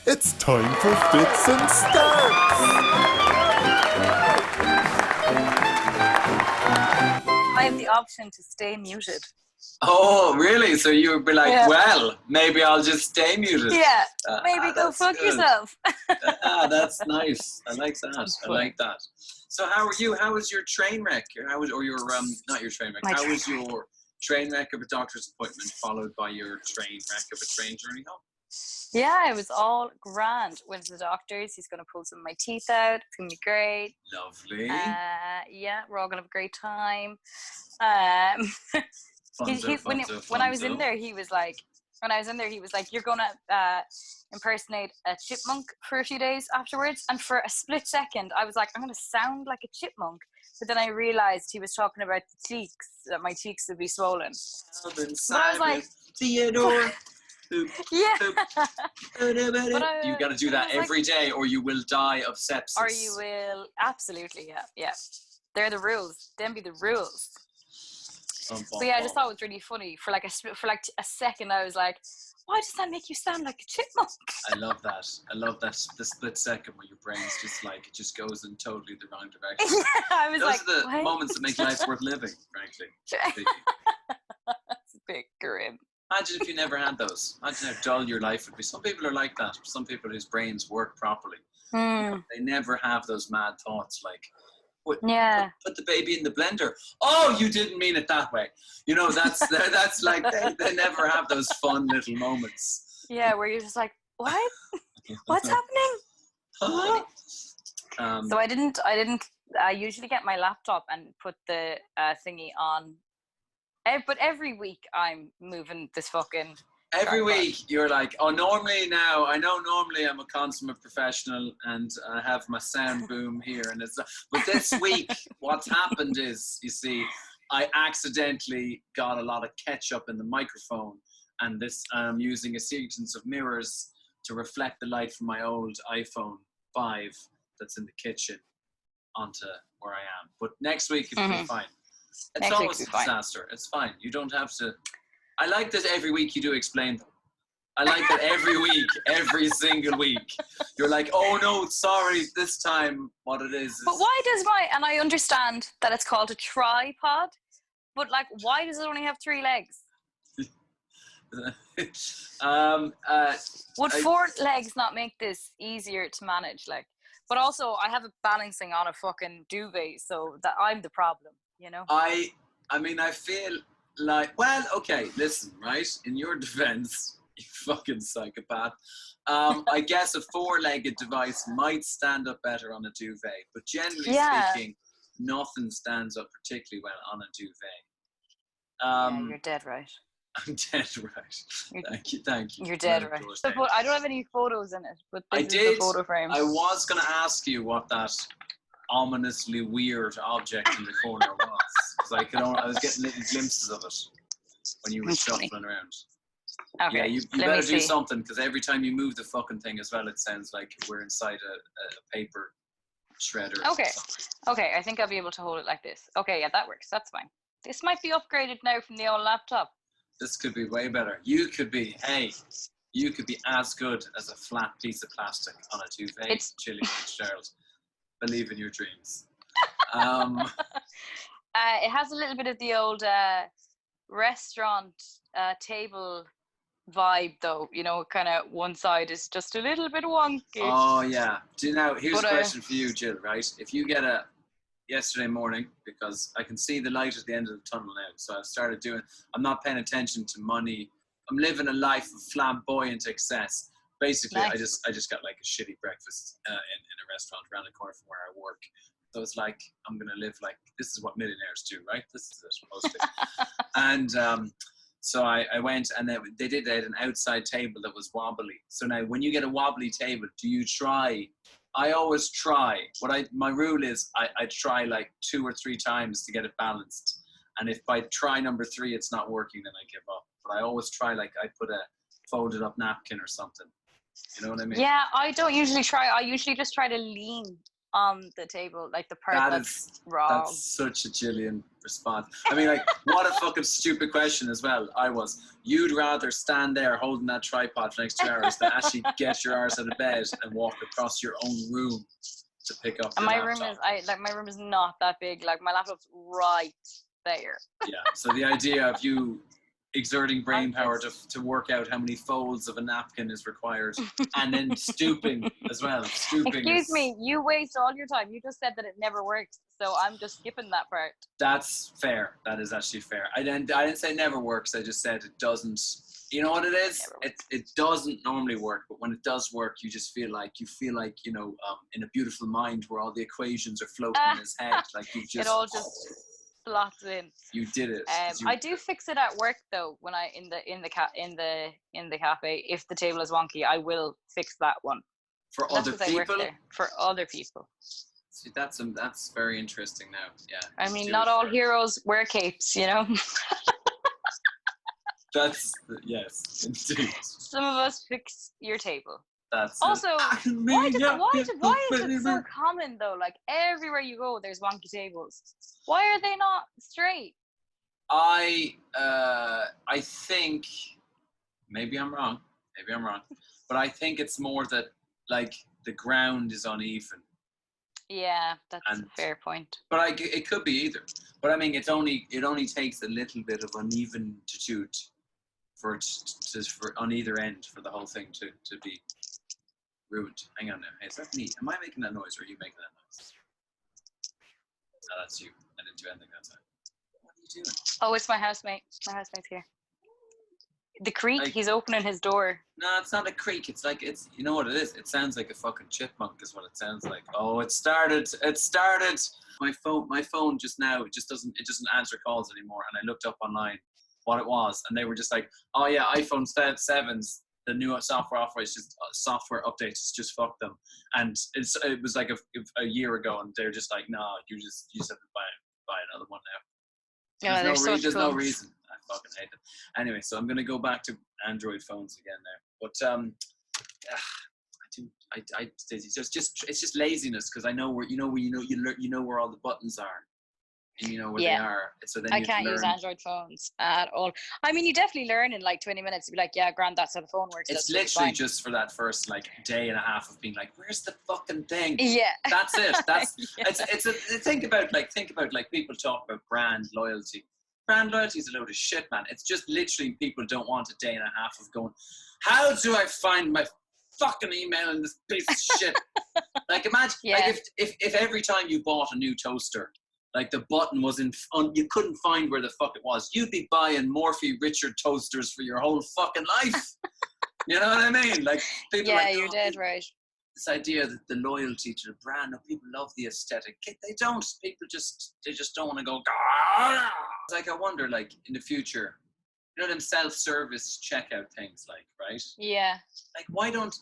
It's time for Fits and Starts! I have the option to stay muted. Oh, really? So you would be like, Yeah. well, maybe I'll just stay muted. Yeah, maybe go that's fuck good. yourself. That's nice. I like that. Sounds I funny. like that. So how are you? How was your train wreck? Not your train wreck. My How train was your train wreck of a doctor's appointment followed by your train wreck of a train journey home? Yeah, it was all grand. Went to the doctor's. He's going to pull some of my teeth out. It's going to be great. Lovely. Yeah, we're all going to have a great time. When I was in there, he was like, you're going to impersonate a chipmunk for a few days afterwards. And for a split second, I was like, I'm going to sound like a chipmunk. But then I realized he was talking about the cheeks, that my cheeks would be swollen. But I was like, Theodore. yeah. You got to do that every day, or you will die of sepsis. Or you will, absolutely, yeah. They're the rules. Them be the rules. But yeah, I just thought it was really funny. For like a second, I was like, why does that make you sound like a chipmunk? I love that. The split second where your brain's just like, it just goes in totally the wrong direction. Yeah, I was Those are the moments that make life worth living, frankly. That's a bit grim. Imagine if you never had those. Imagine how dull your life would be. Some people are like that. Some people whose brains work properly. They never have those mad thoughts like, put the baby in the blender. Oh, you didn't mean it that way. You know, that's like, they never have those fun little moments. Yeah, where you're just like, what? What's happening? Huh? So I didn't usually get my laptop and put the thingy on. But every week I'm moving this fucking... Every week you're like, oh, normally I'm a consummate professional and I have my sound boom here. But this week, what's happened is, you see, I accidentally got a lot of ketchup in the microphone, and I'm using a sequence of mirrors to reflect the light from my old iPhone 5 that's in the kitchen onto where I am. But next week it'll be fine. It's always a disaster. It's fine. You don't have to. I like that every week you do explain them. I like that every week, every single week, you're like, oh no, sorry, this time what it is. But why does and I understand that it's called a tripod, but like, why does it only have 3 legs? Would 4 legs not make this easier to manage? Like, but also I have it balancing on a fucking duvet, so that I'm the problem, you know? I mean, I feel like, well, okay, listen, right? In your defense, you fucking psychopath. I guess a 4-legged device might stand up better on a duvet, but generally speaking, nothing stands up particularly well on a duvet. You're dead right. I'm dead right. Thank you. You're dead right. But I don't have any photos in it, but this is the photo frame. I was going to ask you what that ominously weird object in the corner was, because I was getting little glimpses of it when you were shuffling around. Okay. Yeah, you better do something, because every time you move the fucking thing as well, it sounds like we're inside a paper shredder. Okay, I think I'll be able to hold it like this. Okay, yeah, that works. That's fine. This might be upgraded now from the old laptop. This could be way better. You could be as good as a flat piece of plastic on a duvet, Chili Fitzgerald. Believe in your dreams. It has a little bit of the old restaurant table vibe, though. You know, kind of one side is just a little bit wonky. Oh yeah. Here's a question for you, Jill. Right? If you get yesterday morning, because I can see the light at the end of the tunnel now, so I've started I'm not paying attention to money. I'm living a life of flamboyant excess. Basically, nice. I just got like a shitty breakfast in a restaurant around the corner from where I work. So it's like, I'm going to live like, this is what millionaires do, right? This is it, mostly. And so I went, and they had an outside table that was wobbly. So now when you get a wobbly table, do you try? I always try. My rule is I try like 2 or 3 times to get it balanced. And if by try number 3 it's not working, then I give up. But I always try, like I put a folded up napkin or something. You know what I mean? Yeah, I don't usually try. I usually just try to lean on the table, like the part that's wrong. That's such a Gillian response. I mean, like, what a fucking stupid question as well. You'd rather stand there holding that tripod for the next 2 hours than actually get your arse out of bed and walk across your own room to pick up your laptop. My room is not that big. Like, my laptop's right there. Yeah. So the idea of you exerting brain power to work out how many folds of a napkin is required, and then stooping as well. Excuse me, you waste all your time. You just said that it never works, so I'm just skipping that part. That's fair. That is actually fair. I didn't say it never works. I just said it doesn't. You know what it is? It doesn't normally work, but when it does work, you just feel like in a beautiful mind where all the equations are floating in his head, like you just. It all just slots in. You did it. I do fix it at work though. When I in the cafe, if the table is wonky, I will fix that one. For other people. For other people. See, that's very interesting now. Yeah. I mean, not all heroes wear capes, you know. That's yes, indeed. Some of us fix your table. That's also why is it so common though? Like everywhere you go, there's wonky tables. Why are they not straight? I think maybe I'm wrong, but I think it's more that like the ground is uneven. Yeah, that's a fair point. But it could be either. But I mean, it only takes a little bit of uneventitude for on either end for the whole thing to be ruined. Hang on now. Hey, is that me? Am I making that noise or are you making that noise? No, that's you. I didn't do anything that time. What are you doing? Oh, it's my housemate. My housemate's here. The creak, he's opening his door. No, it's not a creak. It's you know what it is? It sounds like a fucking chipmunk is what it sounds like. Oh, it started. My phone just now, it doesn't answer calls anymore. And I looked up online what it was, and they were just like, oh yeah, iPhone 7's the new software updates just fucked them, and it was like a year ago, and they're just like, no, you just have to buy another one now. There's no reason. I fucking hate them. Anyway, so I'm gonna go back to Android phones again now, but it's just laziness because I know where you know where all the buttons are. And you know where they are. So then I can't use Android phones at all. I mean, you definitely learn in like 20 minutes to be like, yeah, grand, that's how the phone works. It's literally just for that first like day and a half of being like, where's the fucking thing? Yeah. That's it. That's think about people talk about brand loyalty. Brand loyalty is a load of shit, man. It's just literally people don't want a day and a half of going, how do I find my fucking email in this piece of shit? Like imagine like if every time you bought a new toaster, like the button was you couldn't find where the fuck it was. You'd be buying Morphy Richard toasters for your whole fucking life. You know what I mean? Like people. Yeah, you're dead right. This idea that the loyalty to the brand, people love the aesthetic. They don't. People they just don't want to go. Gah! It's like I wonder, like in the future, you know, them self-service checkout things, like right? Yeah. Like why don't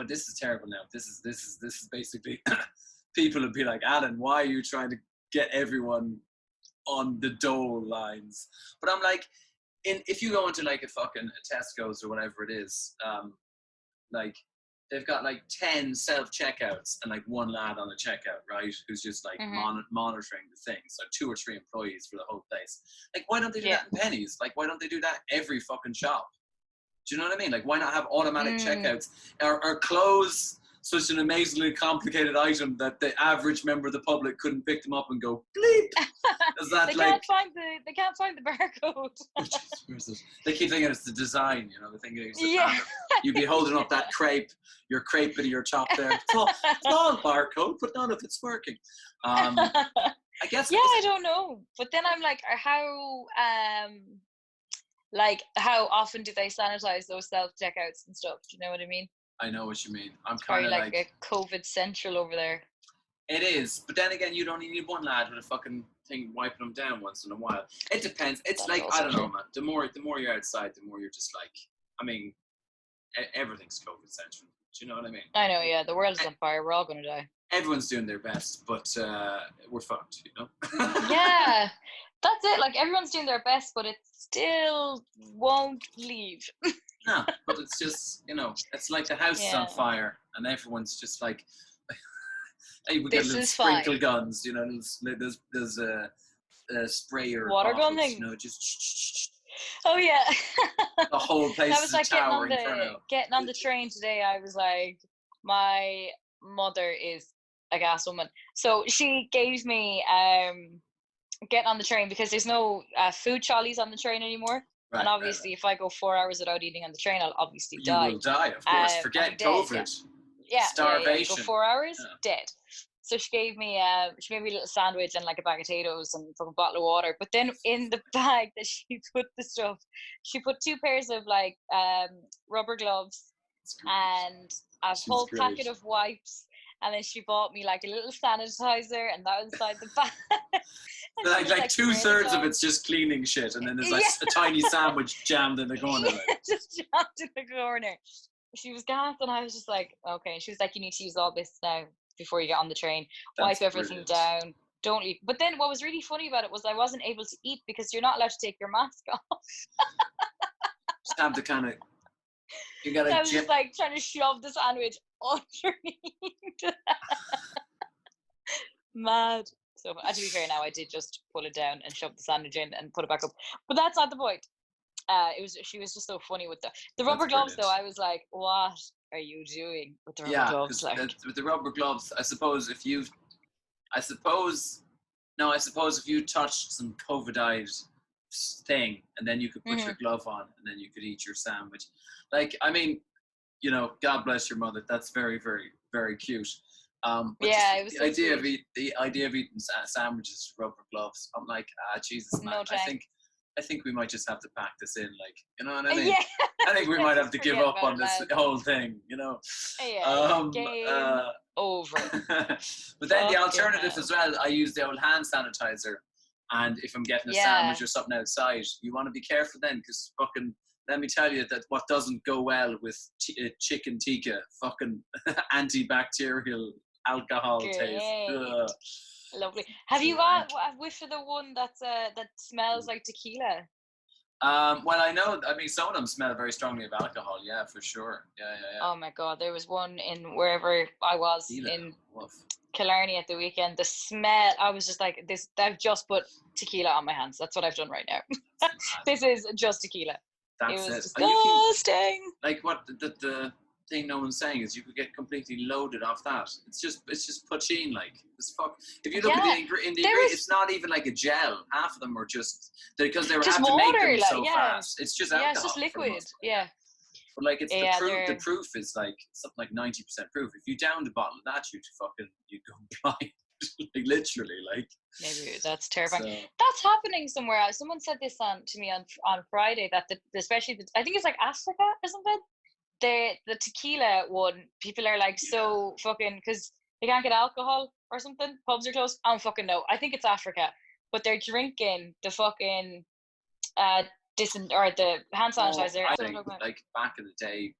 this is terrible now. This is basically people would be like, Alan, why are you trying to get everyone on the dole lines? But I'm like, if you go into like a fucking Tesco's or whatever it is, like they've got like 10 self-checkouts and like one lad on the checkout, right, who's just like monitoring the thing. So 2 or 3 employees for the whole place. Like why don't they do that in Pennies? Like why don't they do that every fucking shop? Do you know what I mean? Like why not have automatic checkouts? Or clothes such an amazingly complicated item that the average member of the public couldn't pick them up and go bleep. Is that they can't find the barcode. They keep thinking it's the design, you know. They're thinking it's you'd be holding up that your crepe bit of your top there. It's all barcode, but none of it's working. I guess. Yeah, I don't know. But then I'm like, how often do they sanitize those self checkouts and stuff? Do you know what I mean? I know what you mean. I'm kind of like a COVID central over there. It is, but then again, you'd only need one lad with a fucking thing wiping them down once in a while. It depends. It's That's like I don't know, man. The more you're outside, the more you're just like. I mean, everything's COVID central. Do you know what I mean? I know. Yeah, the world's on fire. We're all gonna die. Everyone's doing their best, but we're fucked. You know. Yeah, that's it. Like everyone's doing their best, but it still won't leave. No, but it's just, you know, it's like the house is on fire and everyone's just like, Hey, we get This little is sprinkle fine. guns, you know, there's a sprayer Water gun bottles, thing? you know, just Oh yeah. the whole place That is was a like getting tower inferno. on the train today. I was like, my mother is a gas woman, so she gave me getting on the train because there's no food trolleys on the train anymore. Right, And obviously, if I go 4 hours without eating on the train, I'll obviously you die. will die, of course. I'm Forget dead, COVID. Yeah. Starvation. You go 4 hours, Yeah. dead. So she made me a little sandwich and like a bag of potatoes and a bottle of water. But then in the bag that she put the stuff, she put 2 pairs of like rubber gloves and a whole packet of wipes. And then she bought me like a little sanitizer, and that was inside the bag. like 2/3 of it's just cleaning shit, and then there's like a tiny sandwich jammed in the corner. Like. Just jammed in the corner. She was gassed, and I was just like, okay. And she was like, you need to use all this now before you get on the train. That's wipe everything down. Don't leave. But then what was really funny about it was I wasn't able to eat because you're not allowed to take your mask off. Just have to kind of. You gotta. I was just like trying to shove the sandwich underneath. Mad. So to be fair, now I did just pull it down and shove the sandwich in and put it back up. But that's not the point. She was just so funny with the rubber gloves though. I was like, what are you doing with the rubber gloves? Like with the rubber gloves, I suppose if you touched some COVIDized thing and then you could put your glove on and then you could eat your sandwich. Like, I mean, you know, God bless your mother. That's very, very, very cute. But it was the idea of eating sandwiches with rubber gloves. I'm like, Jesus, man. No, I think we might just have to pack this in, like, you know what I mean? Yeah. I think we might have to give up on this whole thing, you know? Game over. But then the alternative as well, I use the old hand sanitizer, and if I'm getting a sandwich or something outside, you want to be careful then, because fucking, let me tell you that what doesn't go well with chicken tikka, fucking antibacterial alcohol taste. Ugh. Lovely. Have you got a whiff of the one that's that smells like tequila? Well, I know. I mean, some of them smell very strongly of alcohol. Yeah, for sure. Yeah. Oh my god, there was one in wherever I was in Killarney at the weekend. The smell, I was just like, this. I've just put tequila on my hands. That's what I've done right now. This is just tequila. That's it was disgusting. Like what the thing no one's saying is you could get completely loaded off that. It's just poutine, like it's fuck. If you look at the ingredients, it's not even like a gel. Half of them are just because they were having to make them so fast. It's just alcohol. Yeah, it's just liquid. Yeah. But like it's the proof. The proof is like something like 90% proof. If you downed a bottle of that, you'd go blind. Like literally, like maybe that's terrifying. So, that's happening somewhere else. Someone said this to me on Friday that especially I think it's like Africa or something. The tequila one, people are like so fucking because they can't get alcohol or something. Pubs are closed. I don't fucking know. I think it's Africa, but they're drinking the fucking the hand sanitizer. I think like back in the day,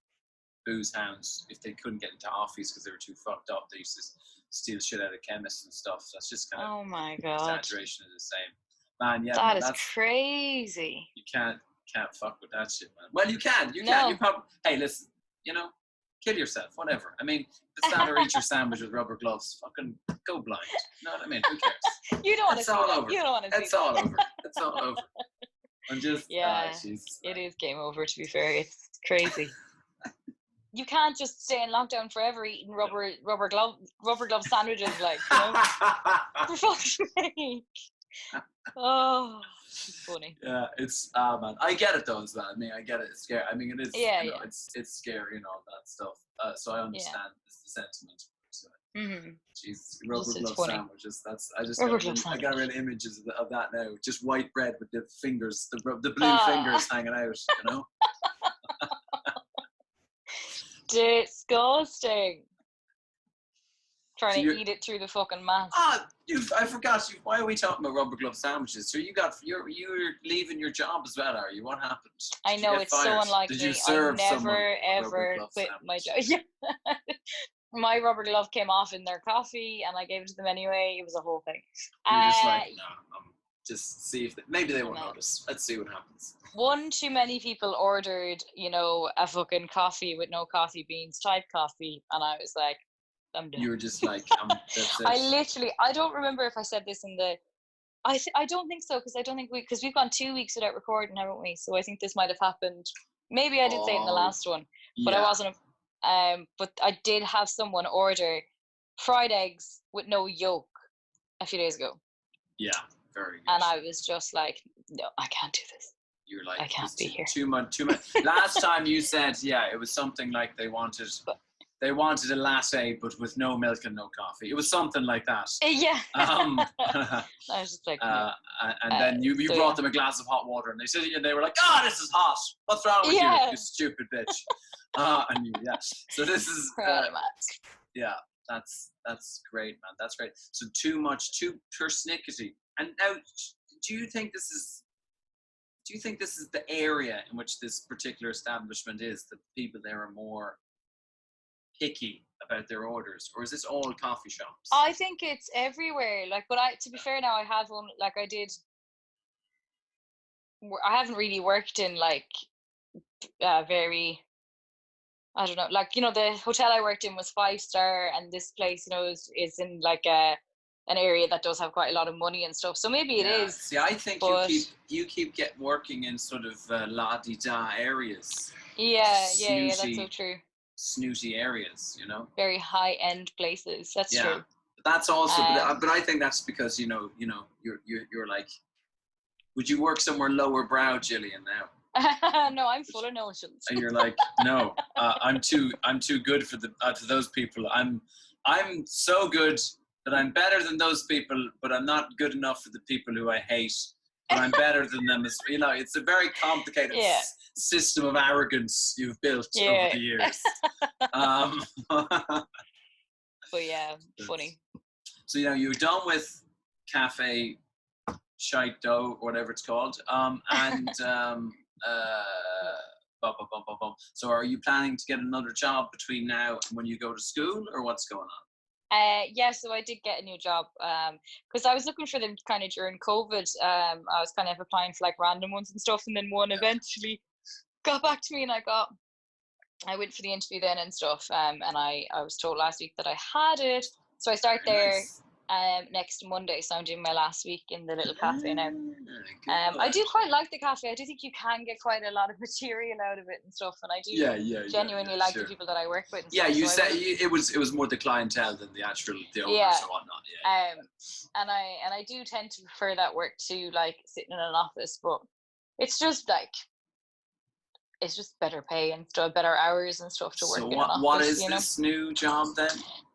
booze hounds, if they couldn't get into office because they were too fucked up, they used to steal shit out of chemists and stuff. So that's just kind of exaggeration of the same. Man, yeah, that is crazy. You can't fuck with that shit, man. Well, you can. You can. You probably. Hey, listen. You know, kill yourself. Whatever. I mean, it's not or eat your sandwich with rubber gloves. Fucking go blind. You know what I mean? Who cares? You don't want to see all that. over. You don't want to see It's all over. It's all over. I'm just. Jesus, it is game over. To be fair, it's crazy. You can't just stay in lockdown forever eating rubber glove sandwiches, like, you know? For fuck's sake. Oh, it's funny. Yeah, it's man. I get it though, as well. I mean, I get it. It's scary. I mean, it is. It's scary and all that stuff. So I understand the sentiment. So, Jesus, rubber glove sandwiches. I got rid of images of that now. Just white bread with the fingers, the blue fingers hanging out. You know. Disgusting. Trying to eat it through the fucking mask. I forgot. Why are we talking about rubber glove sandwiches? So you're leaving your job as well, are you? What happened? I know it's so unlike me. Did you serve I never ever quit my job. Yeah. My rubber glove came off in their coffee, and I gave it to them anyway. It was a whole thing. You're just like, no, just see if maybe they won't notice. Let's see what happens. One too many people ordered, a fucking coffee with no coffee beans type coffee, and I was like, I'm done. You were just like, that's it. I don't remember if I said this in the. I don't think so, because we've gone 2 weeks without recording, haven't we? So I think this might have happened. Maybe I did say it in the last one, but I wasn't. But I did have someone order fried eggs with no yolk a few days ago. Yeah, very good. And I was just like, no, I can't do this. You're like, I can't be here. Too much. Last time you said, it was something like they wanted a latte, but with no milk and no coffee. It was something like that. Yeah. I was just like, and then you brought them a glass of hot water, and they were like, this is hot. What's wrong with you stupid bitch? So this is that's great, man. That's great. So too persnickety. And now, do you think this is the area in which this particular establishment is, that people there are more picky about their orders, or is this all coffee shops? I think it's everywhere. But to be fair, now I have one. I haven't really worked in very. I don't know. The hotel I worked in was 5-star, and this place, is in an area that does have quite a lot of money and stuff. So maybe it is. See, I think you keep working in sort of la-di-da areas. Yeah, that's so true. Snooty areas, Very high-end places. That's true. That's also, but I think that's because you're like, would you work somewhere lower brow, Gillian? Now. No, I'm full of notions. And you're like, no, I'm too good for those people. I'm so good that I'm better than those people, but I'm not good enough for the people who I hate. But I'm better than them. It's a very complicated system of arrogance you've built over the years. But funny. So you're done with Cafe Shite Dough, or whatever it's called, and. So are you planning to get another job between now and when you go to school, or what's going on? So I did get a new job because I was looking for them kind of during COVID. I was kind of applying for random ones and stuff, and then one eventually got back to me, and I went for the interview then and stuff, and I was told last week that I had it, so I start there. Nice. Next Monday, so I'm doing my last week in the little cafe now. I do quite like the cafe. I do think you can get quite a lot of material out of it and stuff, and I do genuinely like the people that I work with. And you said it was more the clientele than the owners and whatnot. And I do tend to prefer that work to sitting in an office, but it's just it's just better pay and stuff, better hours and stuff to work in an office. So what is this new job then?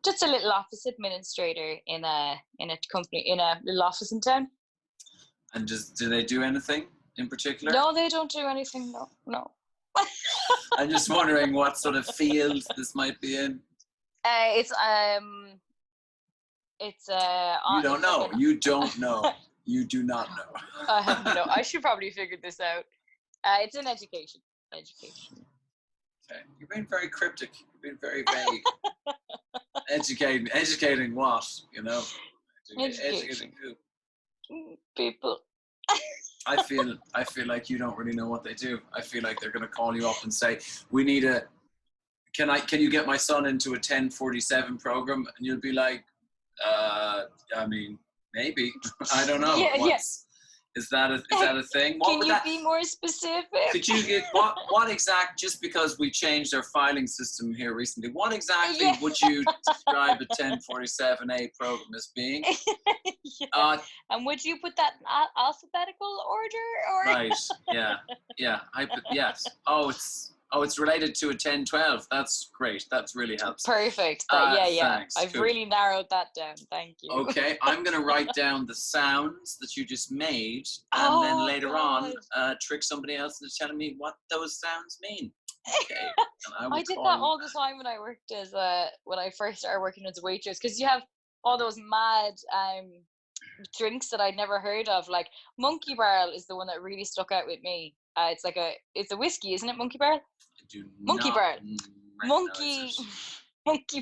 Just a little office administrator in a company, in a little office in town. And do they do anything in particular? No, they don't do anything. No. I'm just wondering what sort of field this might be in. You don't know. You don't know. You do not know. I should probably figure this out. It's in education. Okay. You're being very cryptic. You're being very vague. Educating what? Educating who? People. I feel like you don't really know what they do. I feel like they're going to call you up and say, "We need can you get my son into a 1047 program?" And you'll be like, I mean, maybe. I don't know. Is that a thing? Can you be more specific? Could you get what exact? Just because we changed our filing system here recently, what exactly would you describe a 1047A program as being? And would you put that in alphabetical order, or? Right. Yeah. Yes. It's related to a 1012. That's great. That really helps. Perfect. Thanks. I've cool. really narrowed that down. Thank you. Okay, I'm going to write down the sounds that you just made, and then later on, trick somebody else into telling me what those sounds mean. Okay. I did that all the time when I worked when I first started working as a waitress, because you have all those mad drinks that I'd never heard of. Like Monkey Barrel is the one that really stuck out with me. It's a whiskey, isn't it? Monkey Barrel. Monkey Barrel. Monkey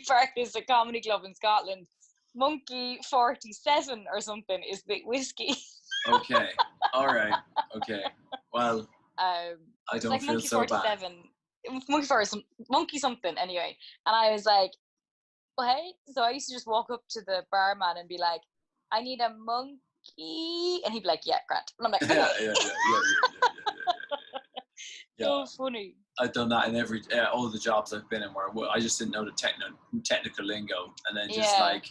Barrel is a comedy club in Scotland. Monkey 47 or something is the whiskey. Okay. All right. Okay. Well, I don't feel so bad. Monkey something anyway. And I was like, hey. So I used to just walk up to the barman and be like, I need a monkey. And he'd be like, yeah, Grant. And I'm like, okay. So funny. I've done that in every all the jobs I've been in where I just didn't know the technical lingo, and then just like,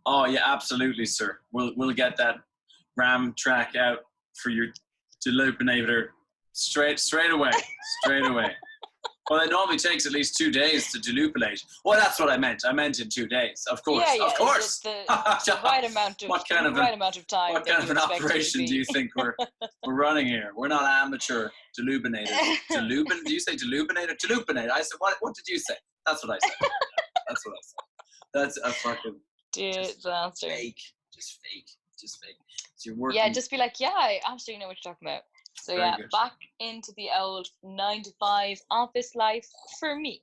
oh yeah, absolutely, sir. We'll get that RAM track out for your delupinator straight away. Well, it normally takes at least 2 days to delupinate. Well, that's what I meant. I meant in 2 days. Of course, of course. The right amount of what kind of time. What kind of an operation do you think we're running here? We're not amateur delupinators. Do you say delupinator? Delupinate. I said, what did you say? That's what I said. That's what I said. That's a fucking disaster. Just fake. So you're working. Yeah, just be like, yeah, I absolutely know what you're talking about. So yeah, back into the old 9 to 5 office life for me.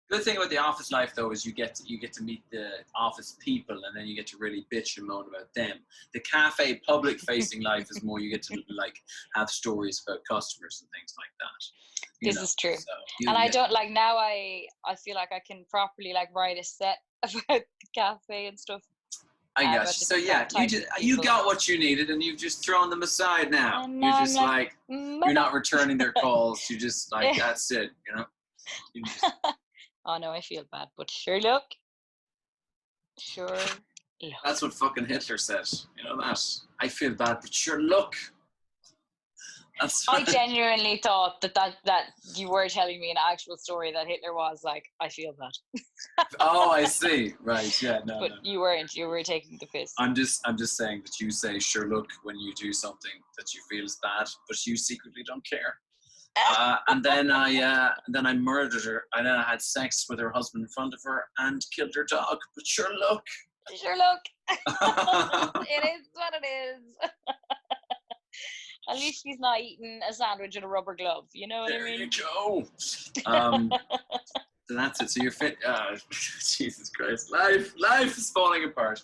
Good thing about the office life though is you get to meet the office people, and then you get to really bitch and moan about them. The cafe public facing life is more you get to like have stories about customers and things like that. This is true. So I don't like now I feel like I can properly like write a set about the cafe and stuff. I got you. So yeah, you got what you needed, and you've just thrown them aside now. You're just like you're not returning their calls. You just like that's it. You know. Oh no, I feel bad, but sure look. That's what fucking Hitler said. You know that. I feel bad, but sure look. I genuinely thought that you were telling me an actual story that Hitler was like, I feel bad. Oh, I see. Right, yeah, no. But you weren't. You were taking the piss. I'm just saying that you say sure look when you do something that you feel is bad, but you secretly don't care. And then I murdered her, and then I had sex with her husband in front of her and killed her dog. But sure look. Sure look. It is what it is. At least she's not eating a sandwich with a rubber glove. You know what I mean? There you go. So that's it. So you're fit. Jesus Christ, life is falling apart.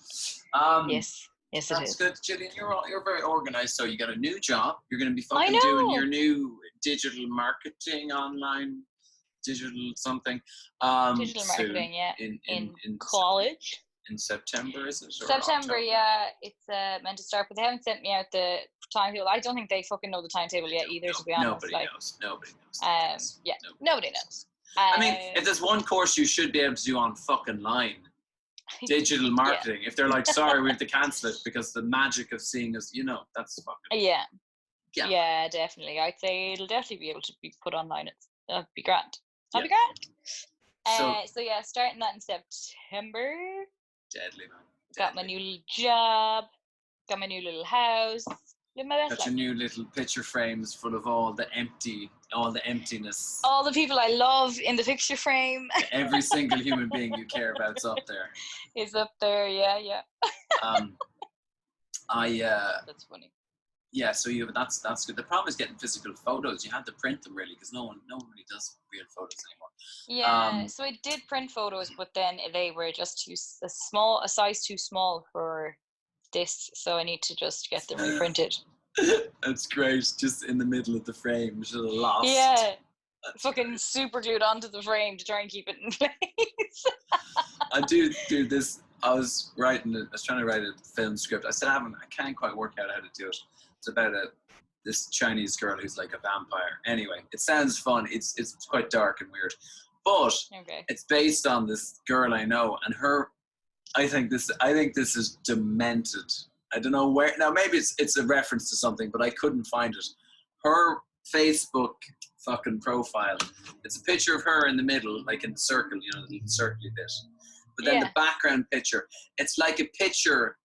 Yes, it is. That's good, Gillian. You're very organized. So you got a new job. You're going to be fucking doing your new digital marketing, online digital something. Digital marketing, yeah. In college. In September, is it? September, yeah. It's meant to start, but they haven't sent me out the timetable. I don't think they fucking know the timetable yet either, to be honest. Nobody knows. Yeah, nobody knows. I mean, if there's one course you should be able to do on fucking line, digital marketing. If they're like, sorry, we have to cancel it because the magic of seeing us, that's fucking. Yeah, definitely. I'd say it'll definitely be able to be put online. That'd be grand. That'd be grand. So yeah, starting that in September. Deadly, man. Got my new little job. Got my new little house. Live my best life. Got your new little picture frames full of all the emptiness. All the people I love in the picture frame. Every single human being you care about's up there. Is up there, yeah. That's funny. Yeah, so that's good. The problem is getting physical photos. You have to print them really because no one really does real photos anymore. Yeah, so I did print photos, but then they were just a size too small for this, so I need to just get them reprinted. That's great. Just in the middle of the frame, should have lost. Yeah, fucking super glued onto the frame to try and keep it in place. I do this. I was trying to write a film script. I said I can't quite work out how to do it. It's about this Chinese girl who's like a vampire. Anyway, it sounds fun. It's quite dark and weird, but It's based on this girl I know, and her. I think this is demented. I don't know where. Now maybe it's a reference to something, but I couldn't find it. Her Facebook fucking profile. It's a picture of her in the middle, like in the circle, the little circly bit. But then the background picture, it's like a picture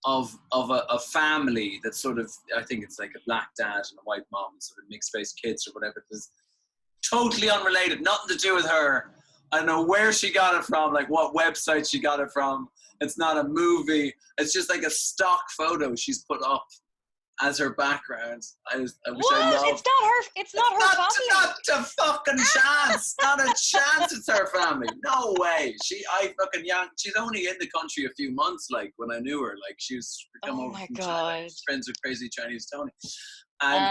of a family that's sort of, I think it's like a black dad and a white mom and sort of mixed-race kids or whatever. It's totally unrelated, nothing to do with her. I don't know where she got it from, like what website she got it from. It's not a movie. It's just like a stock photo she's put up as her background. I wish I loved. It's not her family. Not a fucking chance. Not a chance it's her family. No way. She's only in the country a few months, like when I knew her. Like she was come over from China, friends with Crazy Chinese Tony. And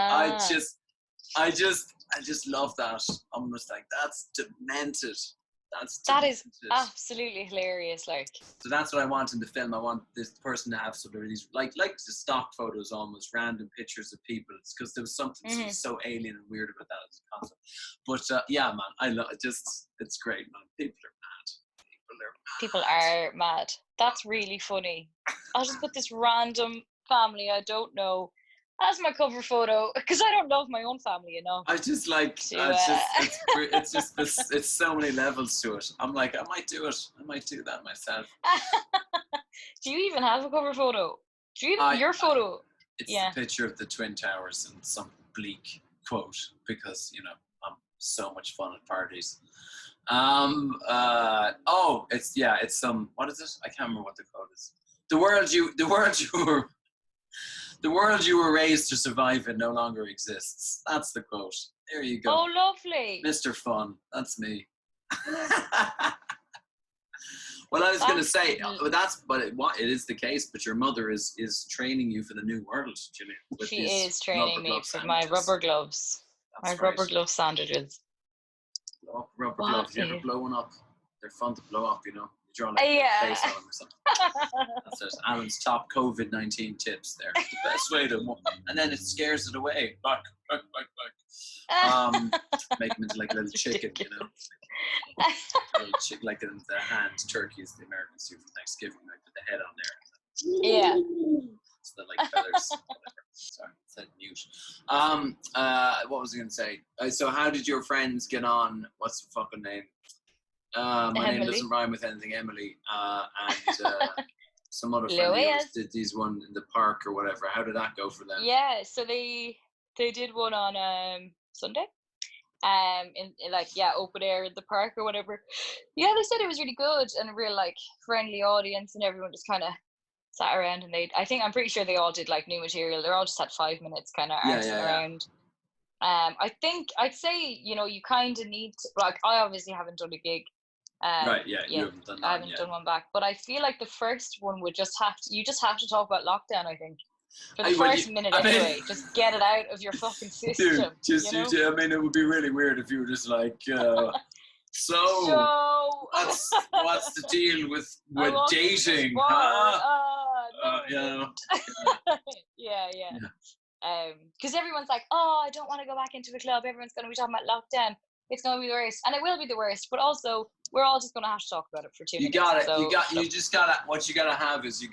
I just love that. I'm just like, that's demented. That is absolutely hilarious. Like, so that's what I want in the film. I want this person to have sort of these like the stock photos, almost random pictures of people. It's because there was something so alien and weird about that as a concept. But yeah, man, I love it. It's great, man. People are mad. That's really funny. I'll just put this random family I don't know as my cover photo because I don't love my own family enough. I just like it's so many levels to it. I'm like, I might do it. I might do that myself. Do you even have a cover photo? Do you your photo? It's a picture of the Twin Towers and some bleak quote because I'm so much fun at parties. It's some, what is it? I can't remember what the quote is. The world you were raised to survive in no longer exists. That's the quote. There you go. Oh, lovely. Mr. Fun. That's me. Well, I was going to say, it is the case, but your mother is training you for the new world, Gillian. She is training me for my rubber gloves. Rubber glove sandwiches. Rubber gloves, you ever blow one up? They're fun to blow up, You draw like a face on them or something. That's it. Alan's top COVID-19 tips there. The best way to, and then it scares it away. Back. Make them into like a little chicken, like in the hand. Turkeys, the Americans do for Thanksgiving. I put the head on there. Yeah. So they're like feathers. Whatever. Sorry, I said mute. What was I going to say? So how did your friends get on? What's the fucking name? My name doesn't rhyme with anything. Emily and some other friend did these one in the park or whatever. How did that go for them? Yeah, so they did one on Sunday. In like open air in the park or whatever. Yeah, they said it was really good and a real like friendly audience and everyone just kind of sat around and I'm pretty sure they all did like new material. They all just had 5 minutes kind of around. I think I'd say you kind of need to, like I obviously haven't done a gig. Right, yeah, you haven't done that. I haven't done one back, but I feel like the first one would just have to talk about lockdown. I think for the first minute anyway, just get it out of your fucking system. Dude, I mean, it would be really weird if you were just like, so what's the deal with dating? Because everyone's like, oh, I don't want to go back into the club. Everyone's going to be talking about lockdown. It's going to be the worst, and it will be the worst. But also, we're all just going to have to talk about it for 2 minutes. What you gotta have is you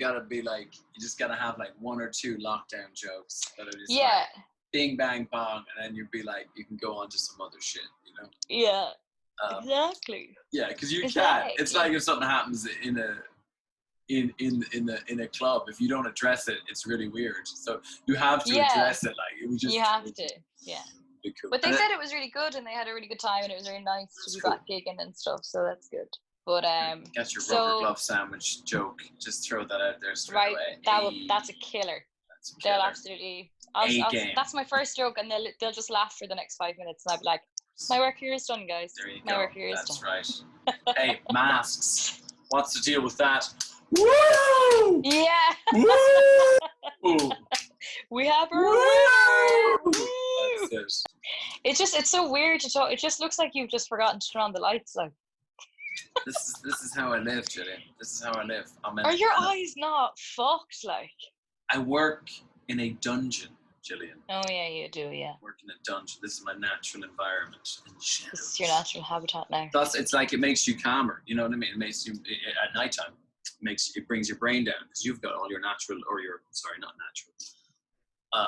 just gotta have like one or two lockdown jokes that are just like, bing bang bong, and then you'd be like, you can go on to some other shit, Yeah, exactly. Yeah, because you can't. It's like if something happens in a club, if you don't address it, it's really weird. So you have to address it. Like it was just. You have to. Yeah. Cool. But they said it was really good and they had a really good time and it was really nice to be back gigging and stuff, so that's good. But get your rubber glove sandwich joke. Just throw that out there straight away. That's a killer. They'll absolutely. That's my first joke, and they'll just laugh for the next 5 minutes, and I'll be like, "My work here is done, guys. There you my go. Work here is that's done." right. Hey, masks. What's the deal with that? Woo! Yeah. Woo! We have a winner. It's so weird to talk. It just looks like you've just forgotten to turn on the lights. Like this is how I live, Gillian. This is how I live. Are your eyes not fucked? Like I work in a dungeon, Gillian. Oh yeah, you do. Yeah. I work in a dungeon. This is my natural environment. This is your natural habitat now. It's like it makes you calmer. You know what I mean? It makes you at nighttime. It brings your brain down because you've got all your natural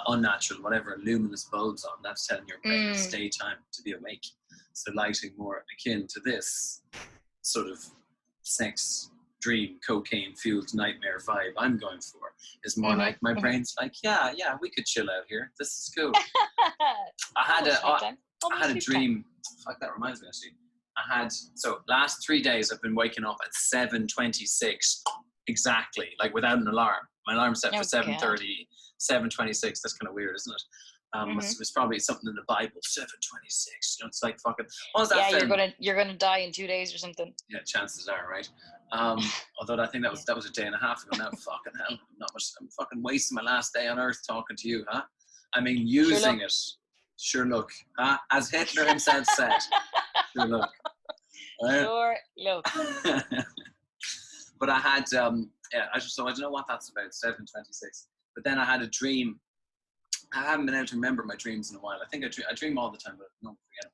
unnatural, whatever, luminous bulbs on. That's telling your brain it's daytime to be awake. So lighting more akin to this sort of sex, dream, cocaine-fueled nightmare vibe I'm going for is more like my brain's like, yeah, we could chill out here. This is cool. I had a dream. Fuck, that reminds me actually. So last 3 days I've been waking up at 7:26 exactly, like without an alarm. My alarm's set for 7:30. 7:26. That's kind of weird, isn't it? It's probably something in the Bible. 7:26. It's like fucking. What was that? Yeah, you're gonna die in 2 days or something. Yeah, chances are, right? Although I think that was a day and a half ago now. Fucking hell, not much. I'm fucking wasting my last day on Earth talking to you, huh? I mean, using it. Sure look, huh? As Hitler himself said. Sure look. Pure love. But I had, I don't know what that's about, 7:26. But then I had a dream. I haven't been able to remember my dreams in a while. I think I dream all the time, but I don't forget them.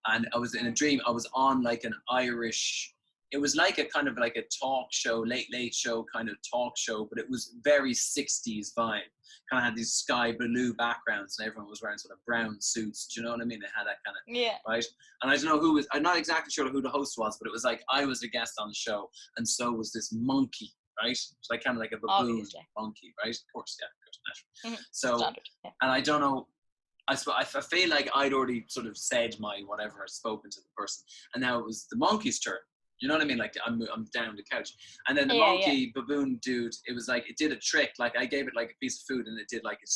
And I was in a dream. I was on like an Irish. It was like a kind of like a talk show, late show kind of talk show, but it was very 60s vibe. Kind of had these sky blue backgrounds, and everyone was wearing sort of brown suits. Do you know what I mean? They had that kind of right. And I don't know who was. I'm not exactly sure who the host was, but it was like I was a guest on the show, and so was this monkey, right? It's like kind of like a baboon monkey, right? Of course, yeah. So, and I don't know. I feel like I'd already sort of said my whatever, spoken to the person, and now it was the monkey's turn. You know what I mean? Like I'm down the couch, and then the monkey baboon dude. It was like it did a trick. Like I gave it like a piece of food, and it did like a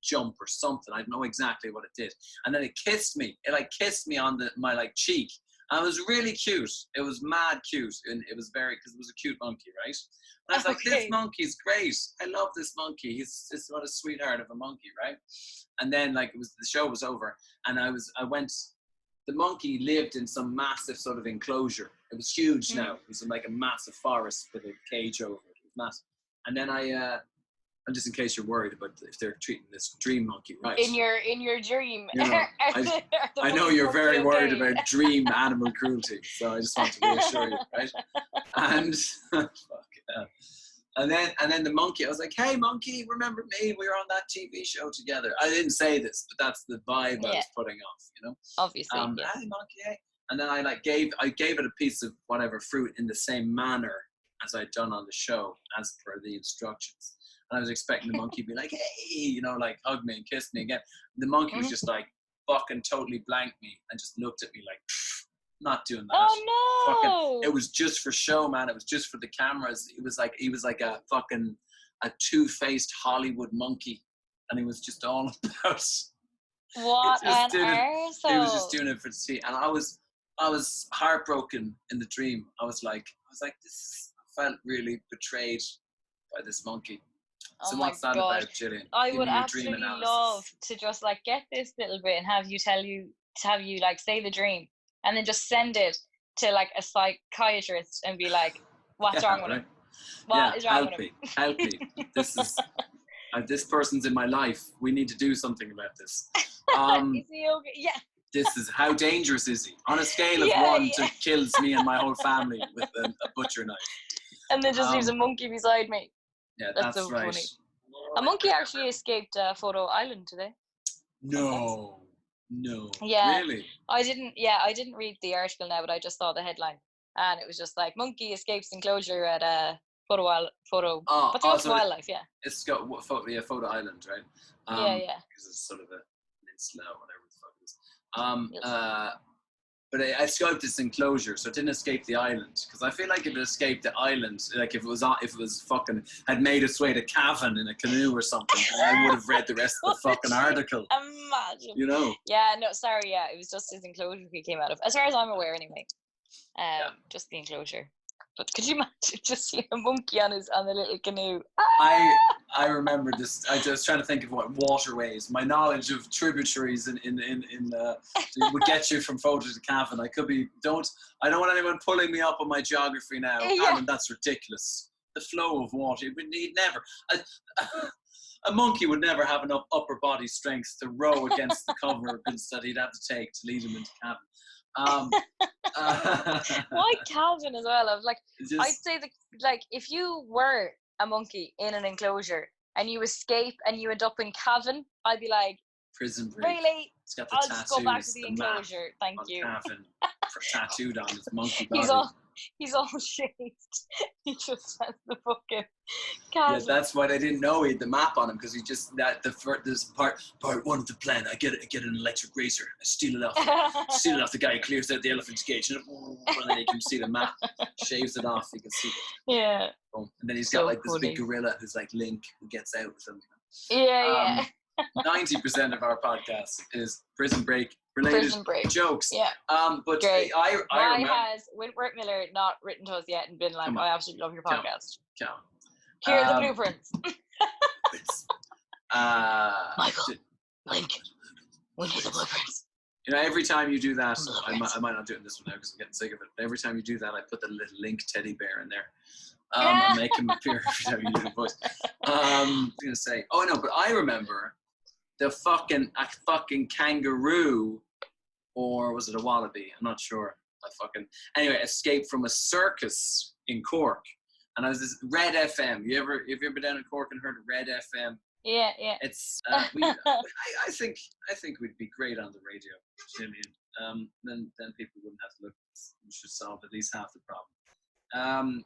jump or something. I don't know exactly what it did, and then it kissed me. It like kissed me on my like cheek. And it was really cute. It was mad cute, and it was because it was a cute monkey, right? And I was like, this monkey's great. I love this monkey. He's what a sweetheart of a monkey, right? And then like the show was over, and I went. The monkey lived in some massive sort of enclosure. It was huge now. It was like a massive forest with a cage over it. It was massive. And then and just in case you're worried about if they're treating this dream monkey right. In your dream. You know, I know you're very worried about dream animal cruelty, so I just want to reassure you, right? And and then the monkey, I was like, hey monkey, remember me? We were on that TV show together. I didn't say this, but that's the vibe I was putting off, you know? Obviously. Hey monkey, hey. And then I gave it a piece of whatever fruit in the same manner as I'd done on the show, as per the instructions. And I was expecting the monkey to be like, hey, you know, like hug me and kiss me again. And the monkey was just like fucking totally blanked me and just looked at me like, not doing that. Oh no! Fucking, it was just for show, man. It was just for the cameras. It was like he was like a fucking two-faced Hollywood monkey, and he was just all about. What an arsehole! He was just doing it for the tea, and I was heartbroken in the dream. I was like, I felt really betrayed by this monkey. So what's that about, Gillian? I would absolutely love to just like get this little bit and have you like say the dream and then just send it to like a psychiatrist and be like, what's wrong with him? What is wrong with him? Help me. This is this person's in my life. We need to do something about this. Is he okay? Yeah. This is how dangerous is he? On a scale of 1 to kills me and my whole family with a butcher knife. And then just leaves a monkey beside me. Yeah, that's so right. Funny. A monkey actually escaped Photo Island today. No. Yeah. Really? I didn't read the article now, but I just saw the headline, and it was just like monkey escapes enclosure at Photo but it's wildlife, yeah. It's got Photo Island, right? Yeah. Because it's sort of a peninsula, whatever the fuck it is. Yes. But it escaped this enclosure, so it didn't escape the island. Because I feel like if it escaped the island, like if it was fucking had made its way to Cavan in a canoe or something, I would have read the rest of the fucking article. Imagine. You know? Yeah, no, sorry, yeah, it was just his enclosure he came out of, as far as I'm aware, anyway. Just the enclosure. But could you imagine just seeing a monkey on the little canoe? I remember this. I was trying to think of what waterways. My knowledge of tributaries would get you from Photo to Cavan. I don't want anyone pulling me up on my geography now. Yeah. That's ridiculous. The flow of water. He'd never. A monkey would never have enough upper body strength to row against the cover that he'd have to take to lead him into Cavan. Why Calvin as well? I'd say that like if you were a monkey in an enclosure and you escape and you end up in Cavan, I'd be like, prison break. Really? He's got the I'll just go back to the enclosure. Thank you. Cavan, tattooed on his monkey body. He's all shaved. He just has the fucking Cavan. Yeah, that's why they didn't know he had the map on him, because he just this part 1 of the plan. I get an electric razor. I steal it off the guy who clears out the elephant's cage, and then you can see the map. Shaves it off. You can see it. Yeah. And then he's got like this big gorilla who's like Link, who gets out with him. Yeah. 90% of our podcast is prison break related jokes. Yeah. But great. I remember, has Wentworth Miller not written to us yet and been like, I absolutely love your podcast. Count. Here are the blueprints. Michael, Link, we need the blueprints. You know, every time you do that, I might not do it in this one now because I'm getting sick of it. But every time you do that, I put the little Link teddy bear in there. I make him appear every time you do the voice. I was gonna say, oh no, but I remember the fucking kangaroo, or was it a wallaby? I'm not sure. Anyway, escaped from a circus in Cork, and I was this Red FM. Have you ever been down in Cork and heard of Red FM? Yeah. It's I think we'd be great on the radio, Gillian. Then people wouldn't have to look. We should solve at least half the problem.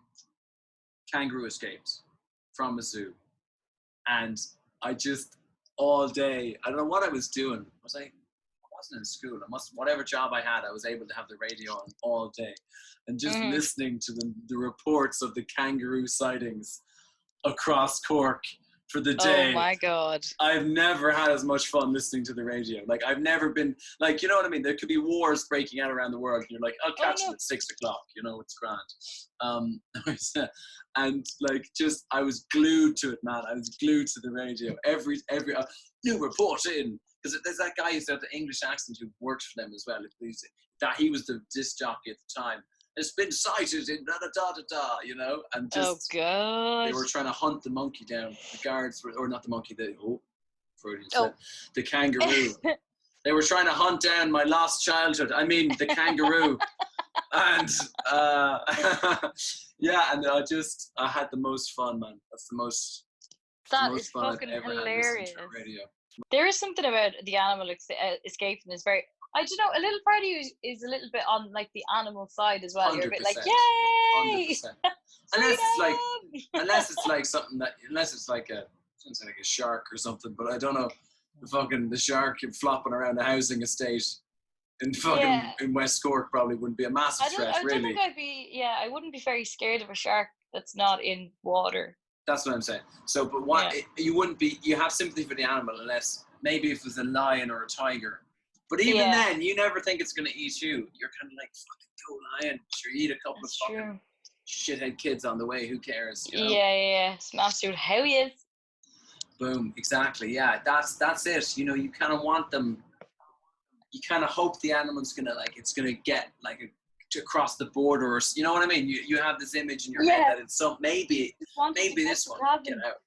Kangaroo escaped from a zoo, and I just all day. I don't know what I was doing. I wasn't in school. Whatever job I had, I was able to have the radio on all day, and just listening to the reports of the kangaroo sightings across Cork for the day. Oh my God. I've never had as much fun listening to the radio. Like, I've never been, like, you know what I mean? There could be wars breaking out around the world. And you're like, I'll catch them at 6 o'clock. You know, it's grand. And like, just, I was glued to it, man. I was glued to the radio. Every new report in. Because there's that guy who's got the English accent who worked for them as well. He was the disc jockey at the time. It's been sighted in da-da-da-da-da, you know? And just, oh God. They were trying to hunt the monkey down. The guards were, or not the monkey, the kangaroo. They were trying to hunt down my lost childhood. I mean, the kangaroo. And, yeah, and I had the most fun, man. That's the most fun fucking I've ever hilarious. had listening to radio. There is something about the animal escaping is very, I don't know, a little part of you is a little bit on like the animal side as well. 100%. You're a bit like, yay! 100%. Unless it's like something that, unless it's like a shark or something, but I don't know, the shark flopping around a housing estate in West Cork probably wouldn't be a massive threat, I really. don't think I wouldn't be very scared of a shark that's not in water. That's what I'm saying. So, but what you have sympathy for the animal unless maybe if it was a lion or a tiger. But even then, you never think it's going to eat you. You're kind of like, fucking go lion. Sure, eat a couple of fucking shithead kids on the way. Who cares? You know? Yeah. Smash through how he is. Boom. Exactly. Yeah. That's it. You know, you kind of want them. You kind of hope the animal's going to it's going to get across the border, or you know what I mean. You have this image in your head that it's maybe this one will get out.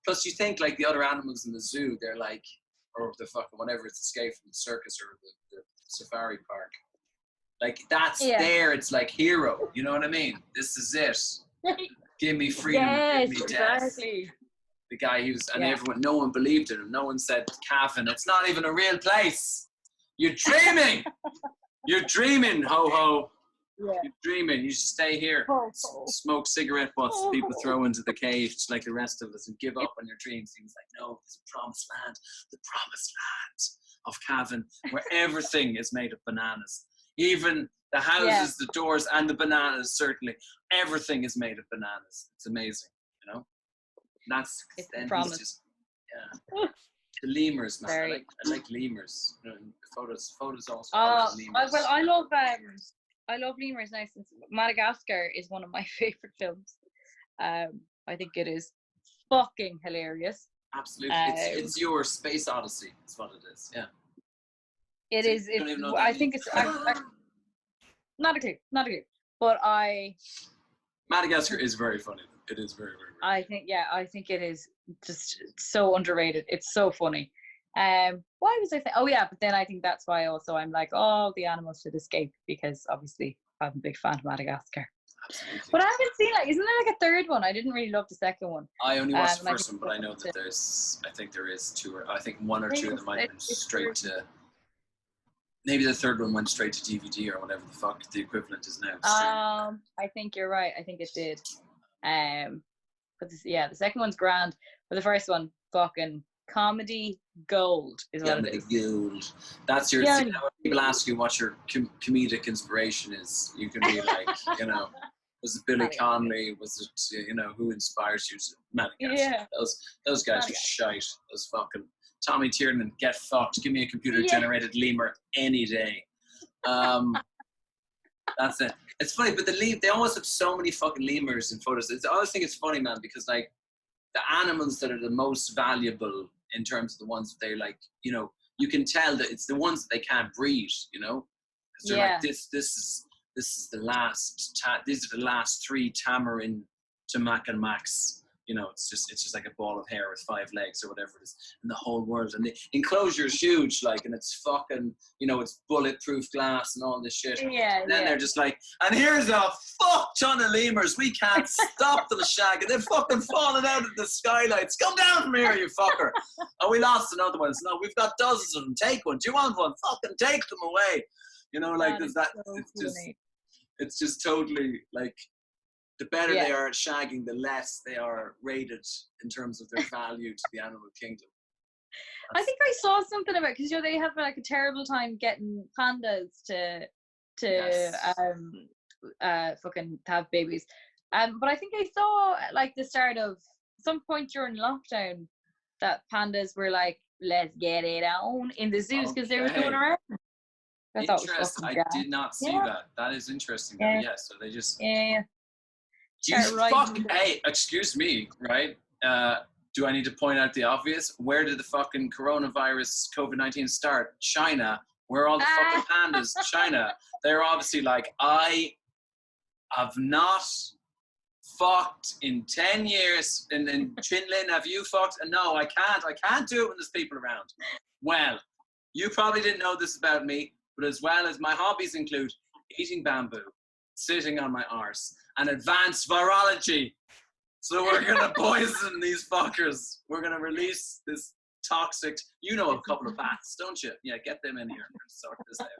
Plus, you think like the other animals in the zoo, they're like, or the fucking whatever, it's escaped from the circus or the safari park. Like that's there. It's like hero. You know what I mean? This is it. Give me freedom. Give me death. Exactly. The guy everyone, no one believed in him. No one said, Cavan, it's not even a real place. You're dreaming. You're dreaming, ho-ho. Yeah. You're dreaming. You should stay here. Smoke cigarette butts people throw into the cave just like the rest of us and give up on your dreams. He was like, no, there's a promised land. The promised land of Cavan where everything is made of bananas. Even the houses, the doors, and the bananas, certainly. Everything is made of bananas. It's amazing, you know? And it's the promise. Just, the lemurs, man. I like lemurs. You know, photos also. Lemurs. Well, I love lemurs now since Madagascar is one of my favorite films. I think it is fucking hilarious. Absolutely. It's your space odyssey. That's what it is. Yeah. It is. I think it's not a clue. But Madagascar is very funny. It is very, very, very I think it is just so underrated. It's so funny. Why was I saying? Oh yeah, but then I think that's why also I'm like, oh, the animals should escape because obviously I'm a big fan of Madagascar. Absolutely. But I haven't seen isn't there like a third one? I didn't really love the second one. I only watched the first one, but I know that I think there is two, or I think one or two of them might have been straight to. Maybe the third one went straight to DVD or whatever the fuck the equivalent is now. I think you're right. I think it did. But the second one's grand. But the first one, fucking comedy gold is what it is. Gold. That's your. See, when people ask you what your comedic inspiration is, you can be like, you know, was it Billy Connolly? Was it who inspires you? Madagascar. Yeah. Those guys are shite. Those fucking Tommy Tiernan, get fucked. Give me a computer-generated lemur any day. That's it. It's funny, but they always have so many fucking lemurs in photos. I always think it's funny, man, because like the animals that are the most valuable in terms of the ones that they like, you can tell that it's the ones that they can't breed, you know, because they're like this is the last these are the last 3 tamarin to Mac and Max. You know, it's just like a ball of hair with 5 legs or whatever it is in the whole world. And the enclosure is huge, like, and it's fucking, you know, it's bulletproof glass and all this shit. Yeah. And then they're just like, and here's a fuck ton of lemurs. We can't stop them shagging. They're fucking falling out of the skylights. Come down from here, you fucker. Oh, we lost another one. No, we've got dozens of them. Take one. Do you want one? Fucking take them away. You know, like there's that. So it's just totally like. The better they are at shagging, the less they are rated in terms of their value to the animal kingdom. I think I saw something about, because, you know, they have like a terrible time getting pandas to fucking have babies. But I think I saw like the start of some point during lockdown that pandas were like, let's get it on in the zoos because they were going around. Interesting. I did not see that. That is interesting. Yeah. So they just. Yeah. Do you hey, excuse me, right? Do I need to point out the obvious? Where did the fucking coronavirus, COVID-19 start? China. Where are all the fucking pandas? China. They're obviously like, I have not fucked in 10 years. And then Chinlin, have you fucked? And no, I can't do it when there's people around. Well, you probably didn't know this about me, but as well as my hobbies include eating bamboo, sitting on my arse, and advanced virology. So we're gonna poison these fuckers. We're gonna release this toxic, you know, a couple of bats, don't you? Yeah, get them in here and sort this out.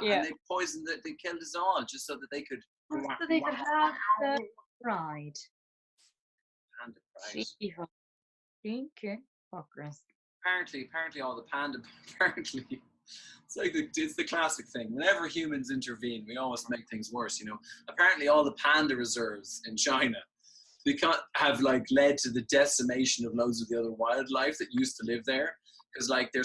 And they poisoned it, they killed us all just so that they could have the pride. Panda pride. Apparently all the panda, it's the classic thing. Whenever humans intervene, we always make things worse, you know. Apparently all the panda reserves in China have like led to the decimation of loads of the other wildlife that used to live there. Because like they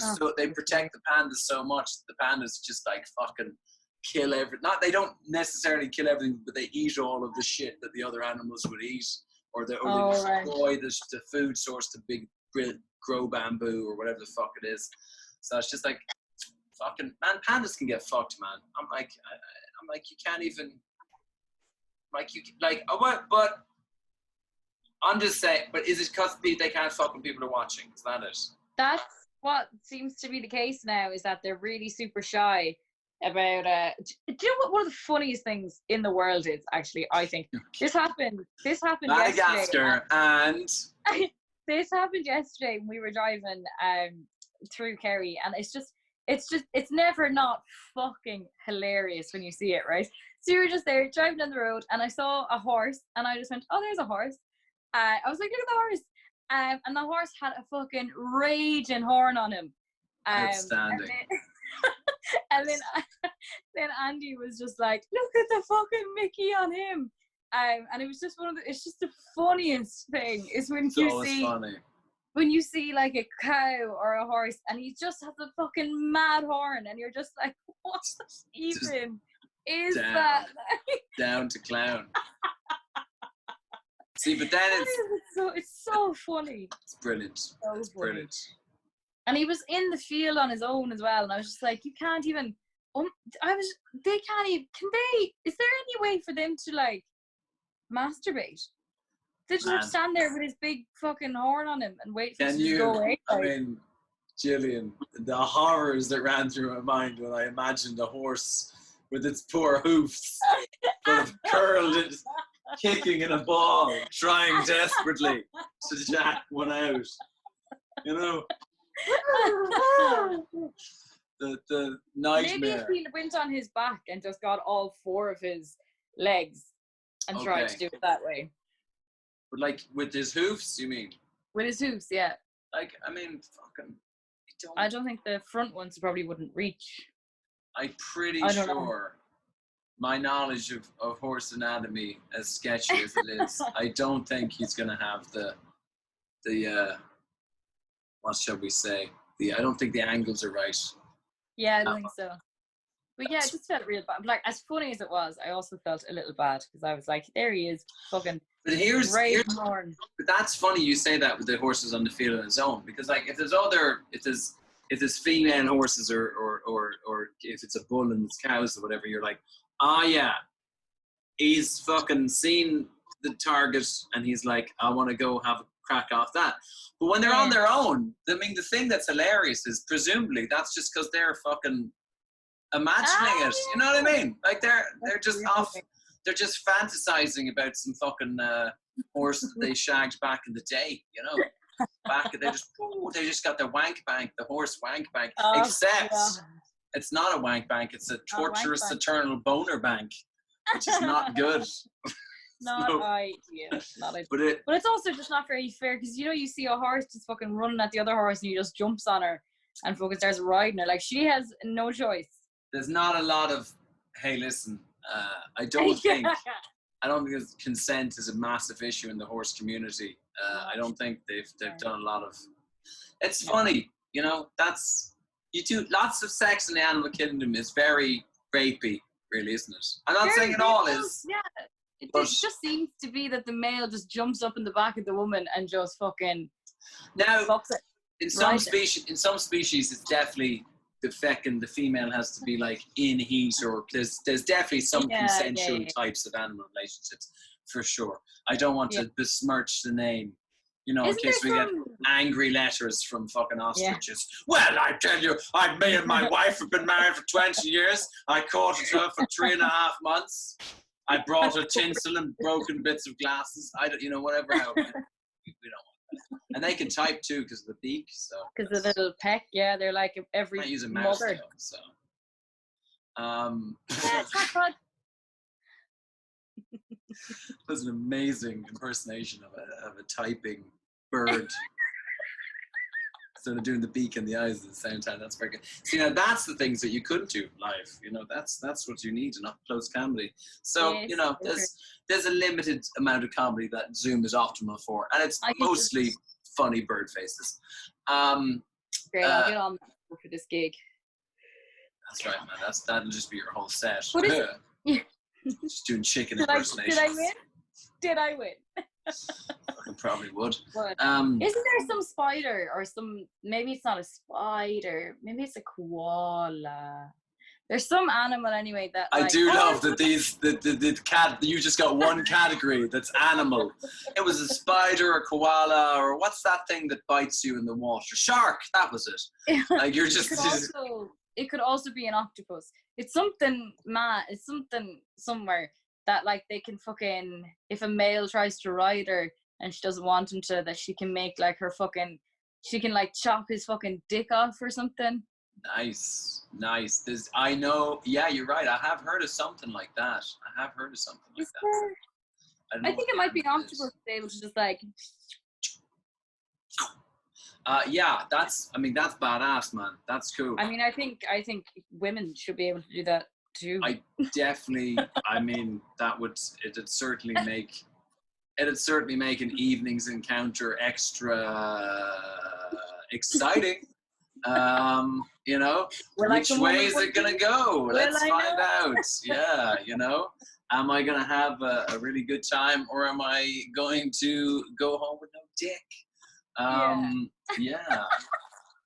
protect the pandas so much that the pandas just like fucking kill they don't necessarily kill everything, but they eat all of the shit that the other animals would eat, or they destroy the food source to grow bamboo or whatever the fuck it is. So it's just like fucking man, pandas can get fucked, man. I'm like you can't even but I'm just saying, but is it because they can't fuck when people are watching? Is that it? That's what seems to be the case now, is that they're really super shy about do you know what one of the funniest things in the world is, actually? I think this happened Madagascar yesterday, and this happened yesterday when we were driving through Kerry, and it's never not fucking hilarious when you see it, right? So you were just there driving down the road, and I saw a horse, and I just went, oh, there's a horse. I was like, look at the horse. And the horse had a fucking raging horn on him. Outstanding. And then Andy was just like, look at the fucking Mickey on him. And it was just it's just the funniest thing is when you see like a cow or a horse and he just has a fucking mad horn, and you're just like, what even is that? Down to clown. See, but then it's so funny. It's brilliant. It's brilliant. And he was in the field on his own as well, and I was just like, you can't even. They can't even. Can they? Is there any way for them to like masturbate? They just have to stand there with his big fucking horn on him and wait for him to go away. I mean, Gillian, the horrors that ran through my mind when I imagined a horse with its poor hoofs sort of curled it, kicking in a ball, trying desperately to jack one out. You know? the nightmare. Maybe if he went on his back and just got all 4 of his legs and tried to do it that way. But like with his hoofs, you mean? With his hoofs, yeah. Like, I mean, fucking. I don't think the front ones probably wouldn't reach. I'm pretty sure my knowledge of horse anatomy, as sketchy as it is, I don't think he's gonna have the what shall we say? I don't think the angles are right. Yeah, I don't think so. But yeah, it just felt real bad. Like, as funny as it was, I also felt a little bad because I was like, there he is, fucking. But here's horn. But that's funny you say that with the horses on the field on his own, because like if there's if there's female horses or if it's a bull and it's cows or whatever, you're like, oh yeah, he's fucking seen the target and he's like, I want to go have a crack off that. But when they're on their own, I mean, the thing that's hilarious is presumably that's just because they're fucking imagining it. You know what I mean? Like they're just off. They're just fantasizing about some fucking horse that they shagged back in the day. You know, they just got their wank bank, the horse wank bank. Except it's not a wank bank; it's a torturous eternal boner bank, which is not good. Not ideal. But it's also just not very fair because you see a horse just fucking running at the other horse and he just jumps on her and fucking starts riding her. Like she has no choice. There's not a lot of, hey, listen, I don't think consent is a massive issue in the horse community. I don't think they've done a lot of. It's funny, you do lots of sex in the animal kingdom is very rapey, really, isn't it? I'm not saying it all is. Yeah. It just seems to be that the male just jumps up in the back of the woman and just fucking fucks it. In some species, it's definitely the female has to be like in heat, or there's definitely some consensual types of animal relationships for sure. I don't want to besmirch the name, in case we get angry letters from fucking ostriches. Yeah. Well, I tell you, me and my wife have been married for 20 years. I courted her for 3.5 months. I brought her tinsel and broken bits of glasses. Whatever. We don't want that. And they can type too because of the beak. So because of the little peck, they're like every use a mouse mother. Though, so. That's an amazing impersonation of a typing bird. Instead of doing the beak and the eyes at the same time. That's very good. See, now that's the things that you couldn't do live. That's what you need in up close comedy. So, there's a limited amount of comedy that Zoom is optimal for, and it's mostly funny bird faces. Great, I'll get on for this gig. That's right, man. That'll just be your whole set. Just doing chicken impersonations. Did I win? I probably would. Isn't there some spider or maybe it's not a spider, maybe it's a koala. There's some animal anyway that I do love that the cat, you just got one category that's animal. It was a spider, a koala, or what's that thing that bites you in the water? Shark, that was it. Like you're just it could also be an octopus. It's something it's something somewhere that like they can fucking, if a male tries to ride her and she doesn't want him to, that she can make like she can like chop his fucking dick off or something. Nice. I know, you're right. I have heard of something like that. I think it might be an octopus able to just like. That's badass, man. That's cool. I mean, I think women should be able to do that too. I definitely. It'd certainly make an evening's encounter extra exciting. Which way is it gonna go? Let's find out. Yeah, am I gonna have a really good time, or am I going to go home with no dick?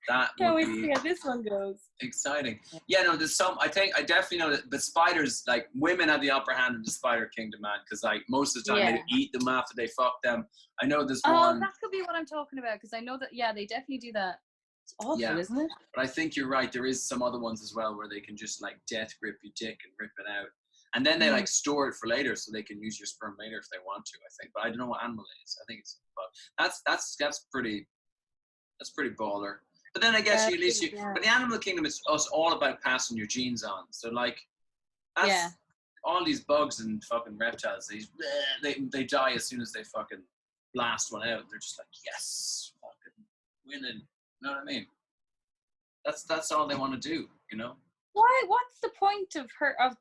That can't would wait to see how this one goes. Exciting. There's some. I definitely know that the spiders, like women, have the upper hand in the spider kingdom, man. Because like most of the time they eat them after they fuck them. I know this one. Oh, that could be what I'm talking about. Because I know that they definitely do that. It's awful, isn't it? But I think you're right. There is some other ones as well where they can just like death grip your dick and rip it out, and then they like store it for later so they can use your sperm later if they want to. I think, but I don't know what animal it is. I think it's. But that's pretty baller. But then I guess but the animal kingdom is all about passing your genes on. So like, that's all these bugs and fucking reptiles. They die as soon as they fucking blast one out. They're just like, yes, fucking winning. You know what I mean? That's all they want to do. Why? What's the point of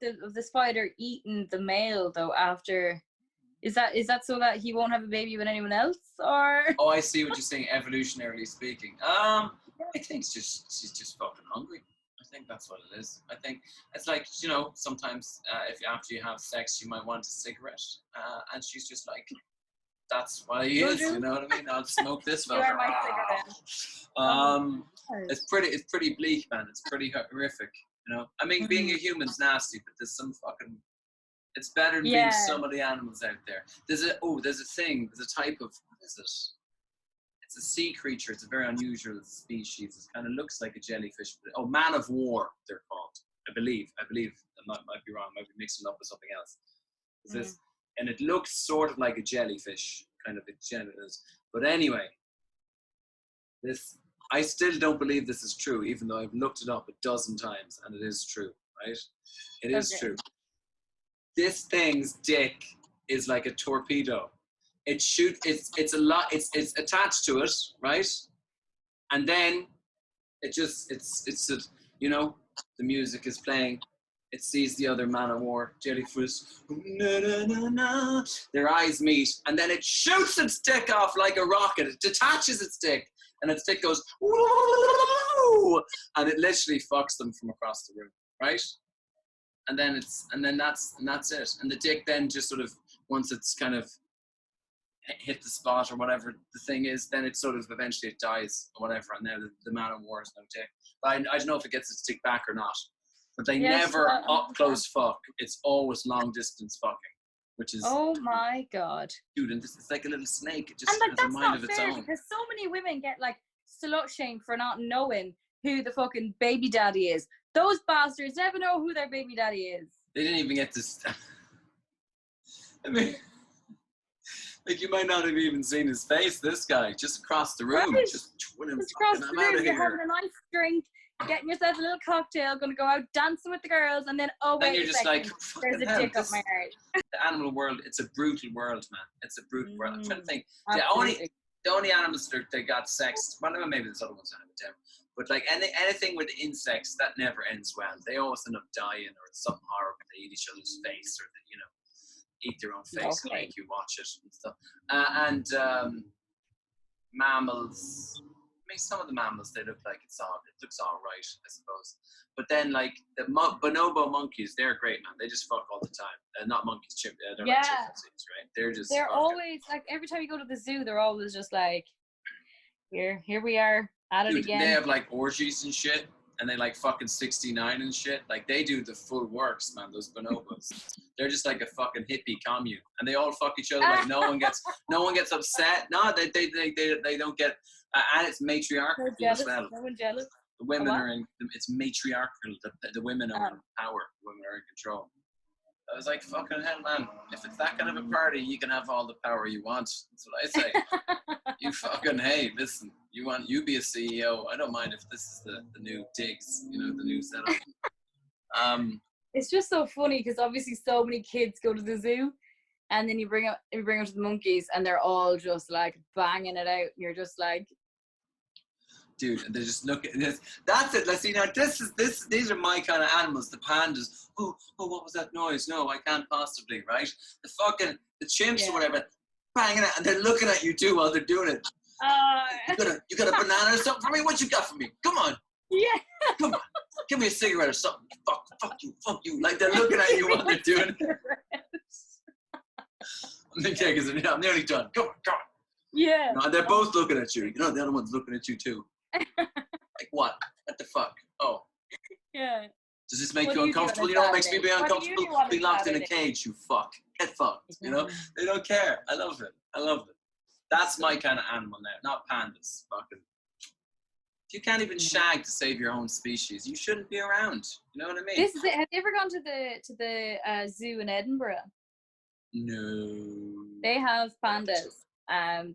the spider eating the male though? After, is that so that he won't have a baby with anyone else, or? Oh, I see what you're saying. Evolutionarily speaking, I think she's just fucking hungry. I think that's what it is. I think it's like sometimes if after you have sex you might want a cigarette, and she's just like, that's what he is. You know what I mean? I'll smoke this You fella. are my cigarette. It's pretty bleak, man. It's pretty horrific. You know, I mean, being a human's nasty, but there's some fucking. It's better than being some of the animals out there. There's a type of, what is it? It's a sea creature. It's a very unusual species. It kind of looks like a jellyfish. Man of war, they're called. I believe. I might be wrong. I might be mixing it up with something else. And it looks sort of like a jellyfish, kind of a jellyfish. But anyway, I still don't believe this is true, even though I've looked it up a dozen times, and it is true, right? It is true. This thing's dick is like a torpedo. It's attached to it, right? And then you know, the music is playing. It sees the other man of war, jellyfish. Their eyes meet, and then it shoots its dick off like a rocket. It detaches its dick, and its dick goes, and it literally fucks them from across the room, right? And then that's it. And the dick then just sort of, once it's kind of hit the spot or whatever the thing is, then it sort of eventually it dies or whatever. And now the man of war has no dick. But I don't know if it gets its dick back or not. But they never up close fuck. It's always long distance fucking, which is. Oh my god, dude! And it's like a little snake. It just and has a mind of its own. Because so many women get like slut shamed for not knowing who the fucking baby daddy is. Those bastards never know who their baby daddy is. They didn't even get to. I mean, like you might not have even seen his face. This guy just across the room, just across the room. You're having a nice drink, getting yourself a little cocktail, going to go out dancing with the girls, and then wait you're a just second, there's a dick up my arse. The animal world, it's a brutal world, man. It's a brutal world. I'm trying to think. Absolutely. The only animals that got sexed. Well, maybe there's other ones that have it down. But like anything with insects, that never ends well. They always end up dying, or it's something horrible. They eat each other's face, or eat their own face and make you watch it and stuff. Mammals. I mean, some of the mammals, they look like it looks all right, I suppose. But then like the bonobo monkeys, they're great, man. They just fuck all the time. Not monkeys, they're like chimpanzees, right? They're always like, every time you go to the zoo, they're always just like, here we are at it again. They have like orgies and shit, and they like fucking 69 and shit. Like they do the full works, man. Those bonobos, they're just like a fucking hippie commune, and they all fuck each other. Like no one gets upset. No, they don't get. And it's matriarchal as well. No one jealous. The women are in. It's matriarchal. The women are in power. The women are in control. I was like, fucking hell, man. If it's that kind of a party, you can have all the power you want. That's what I say. You fucking, hey, listen, you be a CEO. I don't mind if this is the new digs, the new setup. It's just so funny because obviously so many kids go to the zoo, and then you bring them to the monkeys, and they're all just like banging it out. And you're just like, dude, and they just look at this. That's it. Let's see now. These are my kind of animals. The pandas. Oh, what was that noise? No, I can't possibly. Right? The chimps or whatever, banging it, and they're looking at you too while they're doing it. You got a banana or something for me? What you got for me? Come on. Yeah. Come on. Give me a cigarette or something. Fuck you. Like they're looking at you while they're doing it. I'm thinking, I'm nearly done. Come on. Yeah. And they're both looking at you. The other one's looking at you too. Like what? What the fuck? Oh. Yeah. Does this make you uncomfortable? You know what makes me be uncomfortable? Be locked in a cage, you fuck. Get fucked. They don't care. I love it. That's my kind of animal now. Not pandas. Fucking. If you can't even shag to save your own species, you shouldn't be around. You know what I mean? This is it. Have you ever gone to the zoo in Edinburgh? No. They have pandas.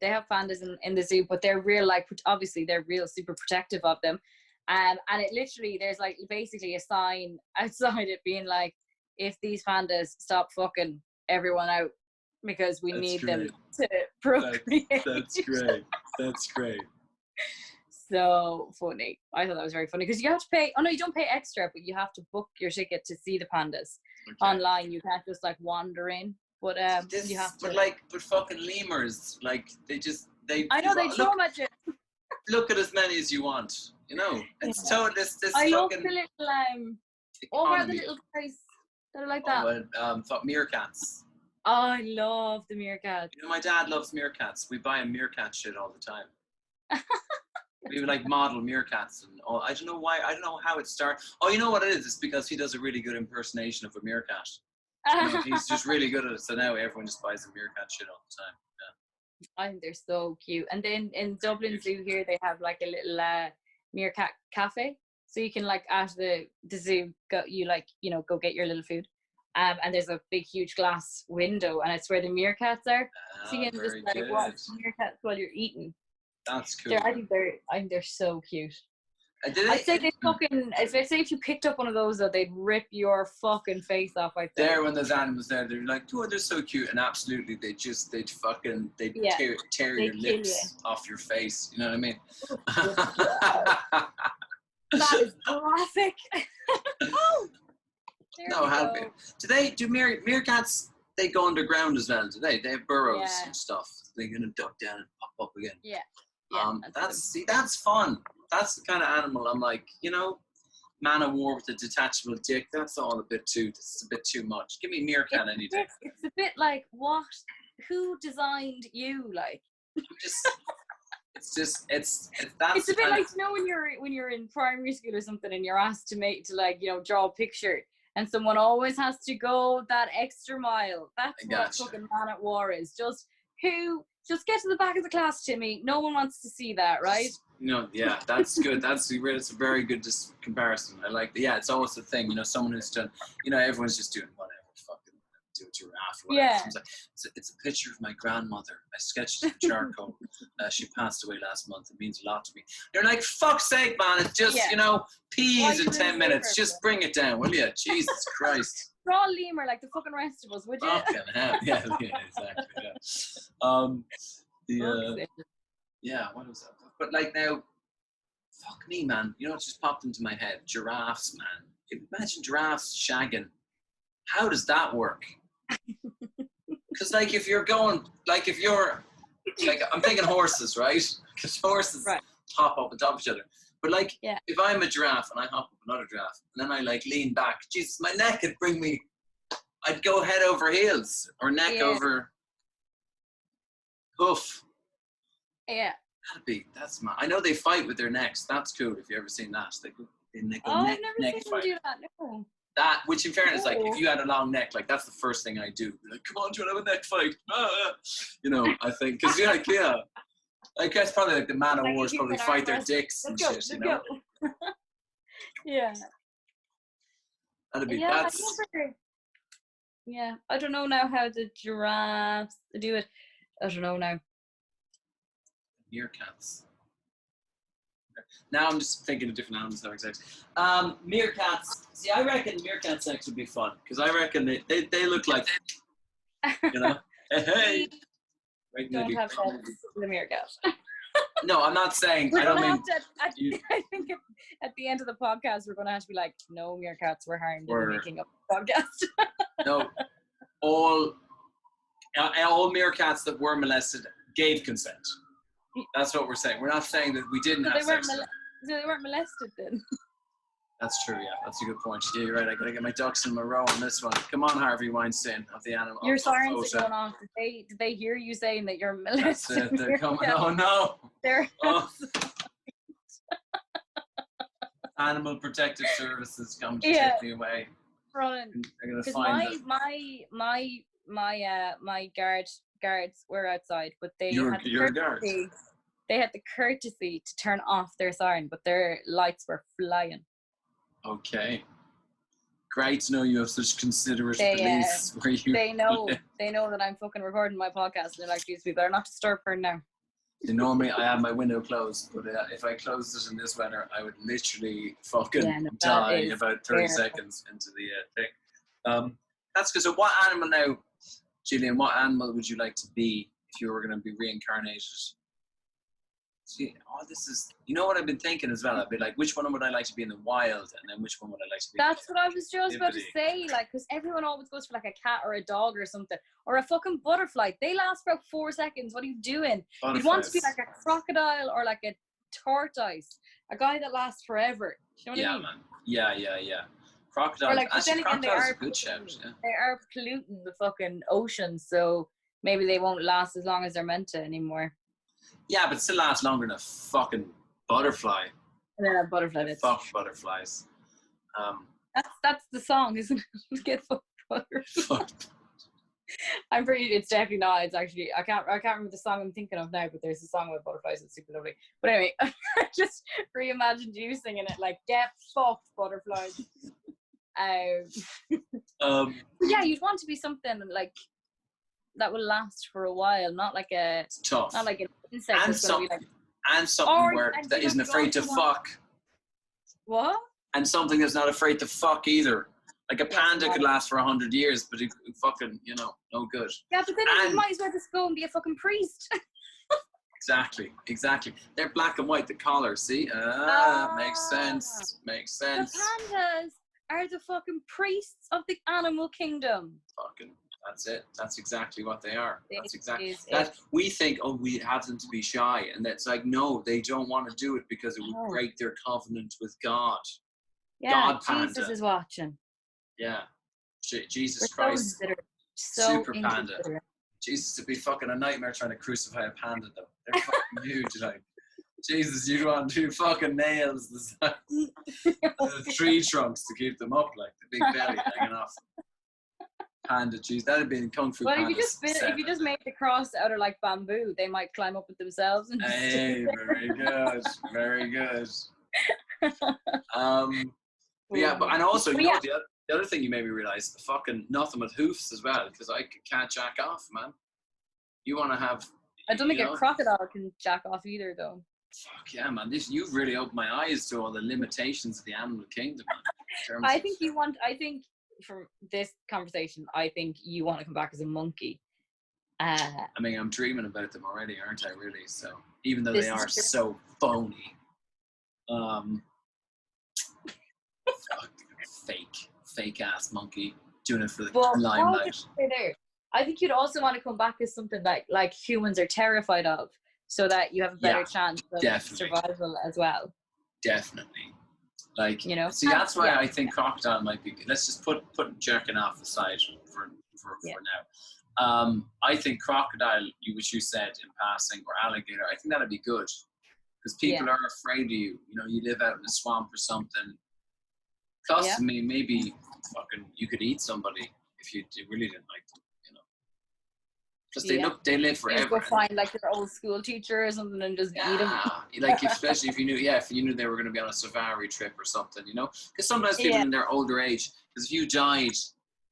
They have pandas in the zoo, but they're real, like, obviously they're real super protective of them. And it literally, there's like basically a sign outside it being like, if these pandas stop fucking everyone out, because we need them to procreate. That's great. So funny. I thought that was very funny because you have to pay. Oh no, you don't pay extra, but you have to book your ticket to see the pandas online. You can't just like wander in. But you have to. But fucking lemurs, like they. I know they show much. Look at as many as you want. It's so this. I love the little what are the little guys that are like that? Meerkats. I love the meerkat. You know, my dad loves meerkats. We buy him meerkat shit all the time. We would like model meerkats and all. I don't know why. I don't know how it started. Oh, you know what it is? It's because he does a really good impersonation of a meerkat. You know, he's just really good at it. So now everyone just buys him meerkat shit all the time. Yeah. I think they're so cute. And then in Dublin Zoo here, they have like a little meerkat cafe. So you can like at the zoo go, go get your little food. And there's a big, huge glass window, and it's where the meerkats are. So you can just like watch meerkats while you're eating. That's cool. I think they're so cute. I'd say if you picked up one of those though, they'd rip your fucking face off. I think. There, when those animals there, they're like, oh, they're so cute, and absolutely, they'd tear your lips off your face. You know what I mean? That is graphic. Oh. No, help you. Do meerkats? They go underground as well. Do they? They have burrows and stuff. They're gonna duck down and pop up again. Yeah. That's fun. That's the kind of animal I'm like, you know, man of war with a detachable dick. That's all a bit too much. Give me meerkat any day. It's a bit like what? Who designed you? Like. It's a bit like, you know, when you're in primary school or something and you're asked to draw a picture. And someone always has to go that extra mile. That's what fucking man at war is. Just get to the back of the class, Timmy. No one wants to see that, right? No, yeah, that's good. That's a very good comparison. I like that. Yeah, it's always the thing, you know, someone who's done, you know, everyone's just doing whatever, fucking do a giraffe. Or whatever. Yeah. It's a picture of my grandmother. I sketched it in charcoal. She passed away last month. It means a lot to me. You're like, fuck's sake, man. It's just, you know, peas in 10 minutes. Just bring it down, will you? Jesus Christ. Draw a lemur like the fucking rest of us, would you? Fucking hell. Yeah, exactly. Yeah. What was that? But like now, fuck me, man. You know what just popped into my head? Giraffes, man. Imagine giraffes shagging. How does that work? Because like I'm thinking horses, right? Because horses hop up on top of each other. But like, if I'm a giraffe and I hop up another giraffe, and then I like lean back, Jesus, my neck would bring me. I'd go head over heels or neck over hoof. Yeah. That's my. I know they fight with their necks. That's cool. If you ever seen that, they go I've never seen them do that. No. That, which in fairness, like if you had a long neck, like that's the first thing I do. Be like, come on, do you want to have a neck fight? You know, I think because you're like, yeah. I guess probably like the man of wars probably fight their dicks and shit, you know. Yeah. That'd be I don't know now how the giraffes do it. I don't know now. Meerkats. Now I'm just thinking of different animals having sex. Meerkats. See, I reckon meerkat sex would be fun because I reckon they look like, you know, hey. Don't have sex with a meerkat. No, I'm not saying. I think at the end of the podcast we're going to have to be like, no meerkats were harmed in making up a podcast. No, all meerkats that were molested gave consent. That's what we're saying. We're not saying that we didn't have sex. So they weren't molested then. That's true, yeah. That's a good point. Yeah, you're right. I gotta get my ducks in a row on this one. Come on, Harvey Weinstein of the animal. Your sirens are going off. Did they hear you saying that you're molested? That's it. They're coming. Oh no. They're Animal Protective Services come to take me away. Running. They're gonna find my guards were outside, but they had the courtesy to turn off their siren, but their lights were flying. Okay. Great to know you have such considerate police. They know that I'm fucking recording my podcast, and they're like, these people are not disturb her now. Normally I have my window closed, but if I closed it in this weather, I would literally fucking die about 30 seconds into the thing. That's good. So what animal now, Gillian, what animal would you like to be if you were going to be reincarnated? See, this is, you know what I've been thinking as well? I'd be like, which one would I like to be in the wild, and then which one would I like to be? That's what I was just about to say, like, because everyone always goes for like a cat or a dog or something, or a fucking butterfly. They last for about 4 seconds. What are you doing? You'd want to be like a crocodile or like a tortoise, a guy that lasts forever. You know what I mean? Man. Yeah. Crocodiles. Or like, but then Actually, again, crocodiles are a good shout. Yeah. they are polluting the fucking ocean, so maybe they won't last as long as they're meant to anymore. Yeah, but still lasts longer than a fucking butterfly. And then a butterfly. Fuck butterflies. That's the song, isn't it? Get fucked butterfly. Fuck. I'm pretty. It's definitely not. It's actually. I can't remember the song I'm thinking of now. But there's a song about butterflies that's super lovely. But anyway, I just reimagined you singing it like "Get fucked butterflies." Yeah, you'd want to be something like that will last for a while, not like it's tough. not like an insect. And that's gonna be like, something that isn't afraid to fuck. What? And something that's not afraid to fuck either. Like a panda could last for 100 years, but it fucking, no good. Yeah, but then you might as well just go and be a fucking priest. Exactly. They're black and white, the collar, see? Makes sense. The pandas are the fucking priests of the animal kingdom. Fucking, that's it. That's exactly what they are. That's exactly that. We think, we have them to be shy. And that's like, no, they don't want to do it because it would break their covenant with God. Yeah, God Panda. Jesus is watching. Yeah. Jesus Christ. Super Panda. Jesus, it'd be fucking a nightmare trying to crucify a panda, though. They're fucking huge, like. Jesus, you'd want 2 fucking nails the size of tree trunks to keep them up, like the big belly hanging off. Panda, jeez, that'd be in Kung Fu Panda. If you just make the cross out of like bamboo, they might climb up it themselves. And hey, very good, very good. And also, the other thing you made me realize, fucking nothing with hoofs as well, because I can't jack off, man. You want to have. I don't think a crocodile can jack off either, though. Fuck yeah, man! You've really opened my eyes to all the limitations of the animal kingdom, man. I think from this conversation, I think you want to come back as a monkey. I mean, I'm dreaming about them already, aren't I? Really? So even though they are so phony, fake ass monkey doing it for the limelight. I think you'd also want to come back as something like humans are terrified of, so that you have a better chance of survival as well. Definitely. Like, see, that's why I think crocodile might be. Let's just put jerking off aside for now. I think crocodile, which you said in passing, or alligator, I think that'd be good because people are afraid of you. You live out in a swamp or something. Plus, I mean, maybe fucking you could eat somebody if you really didn't like them. Because they live forever. You go find like your old school teacher or something and just eat them. Like especially if you knew they were going to be on a safari trip or something, Because sometimes people in their older age, because if you died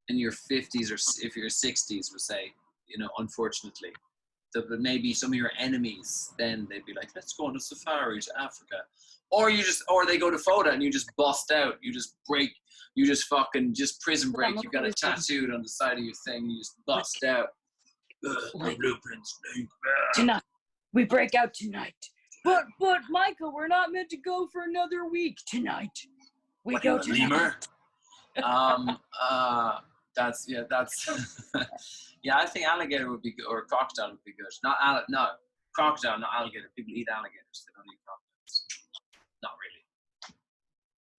in your 50s or if you're 60s, we'll say, unfortunately, but maybe some of your enemies, then they'd be like, let's go on a safari to Africa. Or they go to photo and you just bust out, you just break, you just prison break. You got it tattooed on the side of your thing, you just bust out. The blueprints. Tonight, we break out tonight. But Michael, we're not meant to go for another week tonight. We go tonight. That's I think alligator would be good, or crocodile would be good. Crocodile, not alligator. People eat alligators. They don't eat crocodiles. Not really.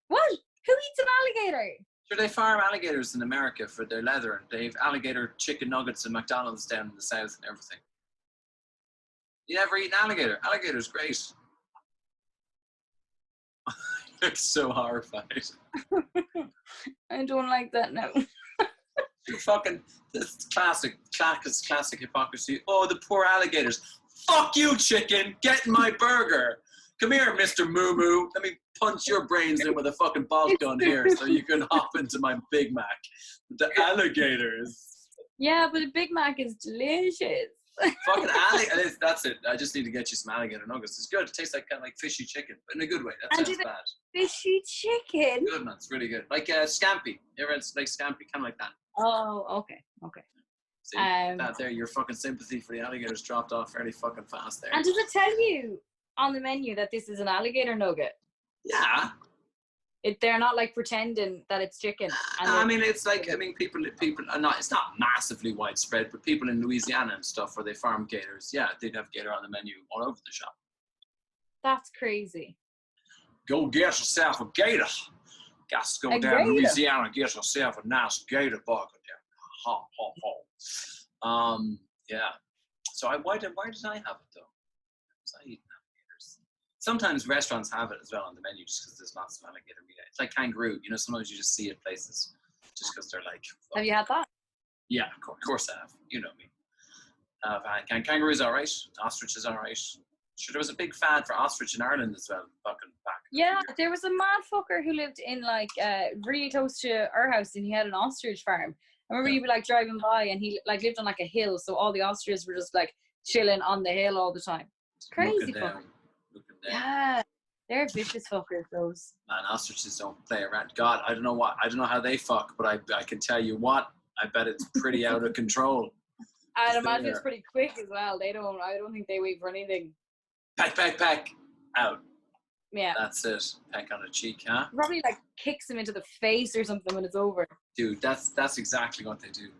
What? Who eats an alligator? Sure, they farm alligators in America for their leather, and they have alligator chicken nuggets and McDonald's down in the south and everything. You never eat an alligator? Alligator's great. You look so horrified. I don't like that now. You're fucking, this classic hypocrisy. Oh, the poor alligators. Fuck you, chicken. Get in my burger. Come here, Mr. Moo Moo. Let me punch your brains in with a fucking bolt gun here so you can hop into my Big Mac. The alligators. Yeah, but a Big Mac is delicious. Fucking alligator. That's it. I just need to get you some alligator nuggets. It's good. It tastes like kind of like fishy chicken, but in a good way. That sounds bad. Fishy chicken? Good, man. It's really good. Like scampi. You ever had like scampi? Kind of like that. Oh, okay. See, that there, your fucking sympathy for the alligators dropped off fairly fucking fast there. And does it tell you on the menu that this is an alligator nugget? Yeah. They're not like pretending that it's chicken. People are not. It's not massively widespread, but people in Louisiana and stuff where they farm gators, they'd have gator on the menu all over the shop. That's crazy. Go get yourself a gator. Gas to go A down gator? Louisiana and get yourself a nice gator bucket there. Ha, ha, ha. Yeah. So why did I have it though? Was I eating alligators? Sometimes restaurants have it as well on the menu just because there's lots of alligator meat. It's like kangaroo. You know, sometimes you just see it places just because they're like. Have you had that? Yeah, of course I have. You know me. Kangaroo's all right. Ostrich is all right. Sure, there was a big fad for ostrich in Ireland as well, fucking back. Yeah, there was a mad fucker who lived in like really close to our house, and he had an ostrich farm. I remember you'd be like driving by, and he like lived on like a hill, so all the ostriches were just like chilling on the hill all the time. Crazy fucker. Looking down. Yeah, they're vicious fuckers. Those. Man, ostriches don't play around. God, I don't know how they fuck, but I can tell you what. I bet it's pretty out of control. I'd imagine it's pretty quick as well. I don't think they wait for anything. Peck, out. Yeah. That's it. Peck on the cheek, huh? Probably like kicks him into the face or something when it's over. Dude, that's exactly what they do.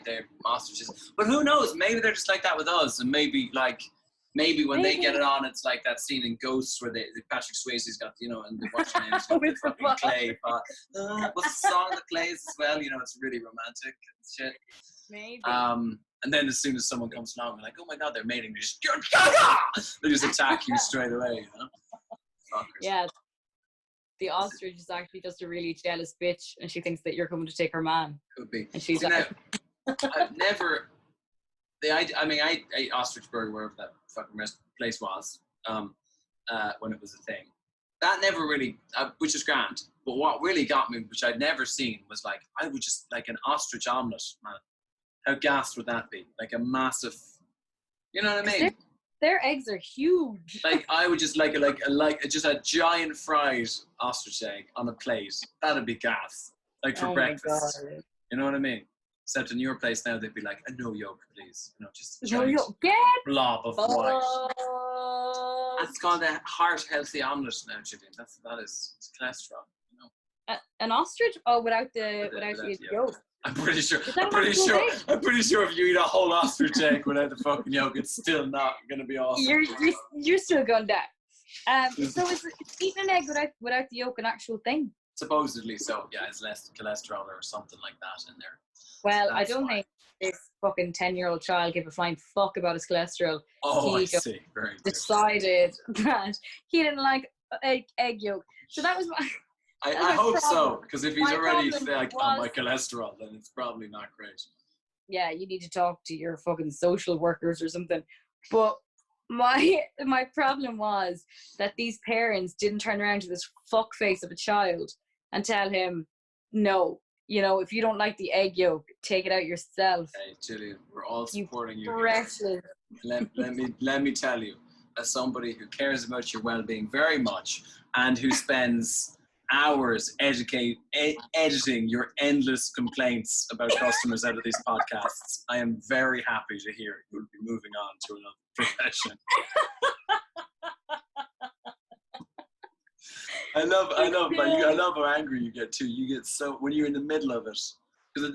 They're ostriches. But who knows? Maybe they're just like that with us, and maybe when they get it on, it's like that scene in Ghosts where Patrick Swayze's got, you know, and the what's her name is got the fucking clay pot. What's the song of the clays as well? You know, it's really romantic and shit. Maybe. And then as soon as someone comes along, they're like, oh my god, they're mating. They just attack you straight away, you know? Fuckers. Yeah. The ostrich is actually just a really jealous bitch, and she thinks that you're coming to take her man. Could be. And she's See, like, now, I've never. I ate ostrich burger wherever that fucking place was when it was a thing. That never really, which is grand. But what really got me, which I'd never seen, was like I would just like an ostrich omelette, man. How gassed would that be? Like a massive, you know what I mean? Their eggs are huge. Like I would just like just a giant fried ostrich egg on a plate. That'd be gas. Like for breakfast. You know what I mean? Except in your place now, they'd be like, a no yolk, please. You know, just a giant blob of white. That's called a heart healthy omelette now, Gillian. That is cholesterol. You know. An ostrich? Oh, without the yolk. I'm pretty sure if you eat a whole ostrich egg without the fucking yolk, it's still not gonna be awesome. You're still going down. So is eating an egg without the yolk an actual thing? Supposedly so, yeah. It's less cholesterol or something like that in there. Well, I don't think this fucking 10-year-old child gave a flying fuck about his cholesterol. Oh, I see. Very decided that he didn't like egg yolk. So that was my. I hope so, because if he's already like on my cholesterol, then it's probably not great. Yeah, you need to talk to your fucking social workers or something. But my problem was that these parents didn't turn around to this fuckface of a child and tell him, no, you know, if you don't like the egg yolk, take it out yourself. Hey, Gillian, we're all supporting you. Precious. Let me tell you, as somebody who cares about your well-being very much and who spends hours editing your endless complaints about customers out of these podcasts, I am very happy to hear you'll be moving on to another profession. I love how angry you get too. You get so when you're in the middle of it. Because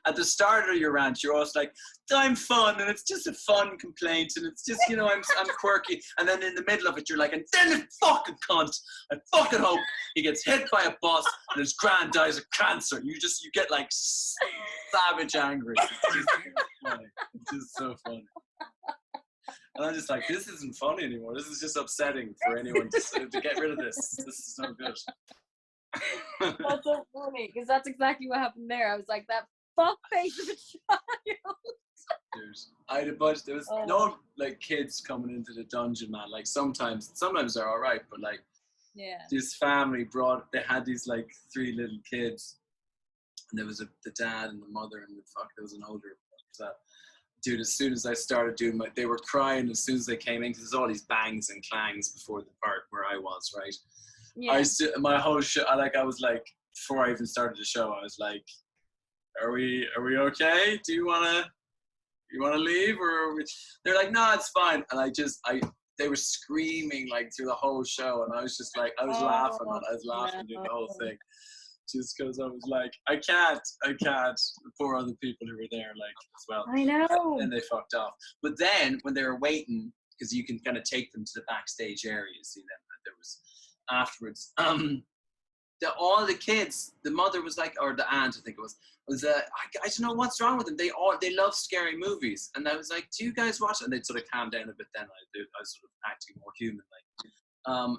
at the start of your rant, you're always like, I'm fun, and it's just a fun complaint, and it's just, you know, I'm quirky. And then in the middle of it, you're like, and then the fucking cunt, I fucking hope he gets hit by a bus and his grand dies of cancer. You get like savage angry. It's just funny. It's just so funny. And I'm just like, this isn't funny anymore. This is just upsetting for anyone to get rid of this. This is no good. That's so funny, because that's exactly what happened there. I was like, that fuck face of a child. I had a bunch. There was no like kids coming into the dungeon, man. Like sometimes they're all right, but like this family they had these like 3 little kids, and there was the dad and the mother and there was an older dude. As soon as I started doing they were crying as soon as they came in, because there's all these bangs and clangs before the part where I was, right? Yeah. My whole show, I was like, before I even started the show, I was like, are we okay? Do you wanna leave, or are we? They're like, no, it's fine. And they were screaming like through the whole show, and I was just like, I was laughing during the whole thing, just because I was like, I can't. The poor other people who were there, like, as well. I know. And they fucked off. But then when they were waiting, because you can kind of take them to the backstage area, you see them. There was afterwards, all the kids, the mother was like, or the aunt, I think it was I don't know what's wrong with them. They love scary movies. And I was like, do you guys watch it? And they'd sort of calm down a bit then. I was sort of acting more human like.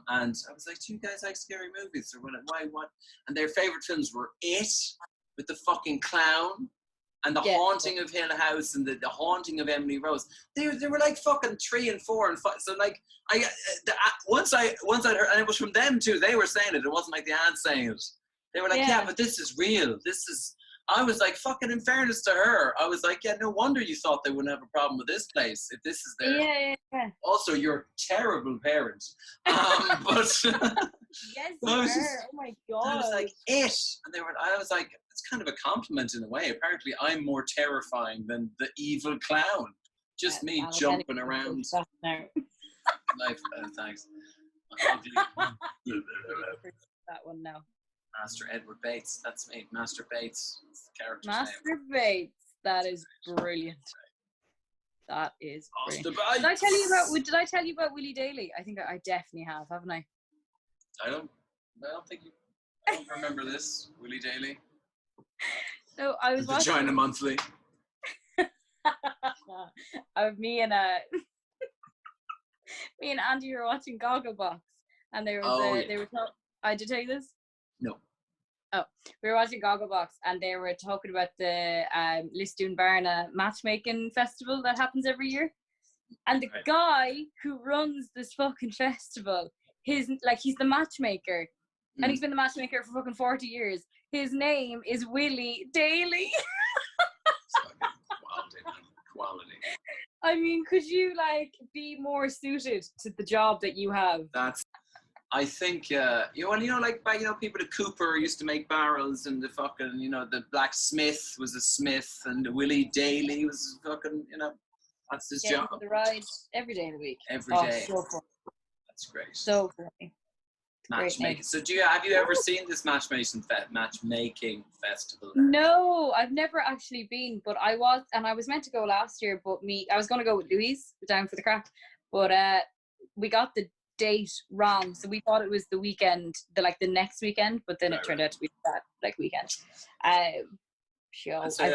And I was like, do you guys like scary movies? Or why, what? And their favorite films were It, with the fucking clown, and The Haunting of Hill House, and the Haunting of Emily Rose. They were like fucking 3 and 4 and 5. So like, once I heard, and it was from them too. They were saying it. It wasn't like the aunt saying it. They were like, yeah, but this is real. I was like, fucking in fairness to her, I was like, yeah, no wonder you thought they wouldn't have a problem with this place if this is their... Yeah. Also, you're a terrible parent. But... Yes, you are. Oh my God. I was like, It. And I was like, it's kind of a compliment in a way. Apparently, I'm more terrifying than the evil clown. Just me jumping around. Life, thanks. That one now. Master Edward Bates. That's me. Master Bates. That's the character's Master name. Bates. That is brilliant. That is brilliant. Did I tell you about Willie Daly? I think I definitely have, haven't I? I don't remember this. Willie Daly. No, I was watching Vagina Monthly. Me and Andy were watching Gogglebox, and there was they were I did tell you this? No. Oh, we were watching Gogglebox, and they were talking about the Lisdoon Barna matchmaking festival that happens every year. And the guy who runs this fucking festival, he's the matchmaker, and he's been the matchmaker for fucking 40 years. His name is Willie Daly. Quality. I mean, could you be more suited to the job that you have? I think, people at Cooper used to make barrels, and the fucking, the blacksmith was a smith, and Willie Daly was fucking, that's his job. The ride every day of the week. Every day. So funny. That's great. So funny. Matchmaking. So have you ever seen this matchmaking festival? No, I've never actually been, but I was meant to go last year, but I was going to go with Louise down for the crack, but we got the date wrong, so we thought it was the weekend, the next weekend, but then it turned out to be that weekend. Show. I'd say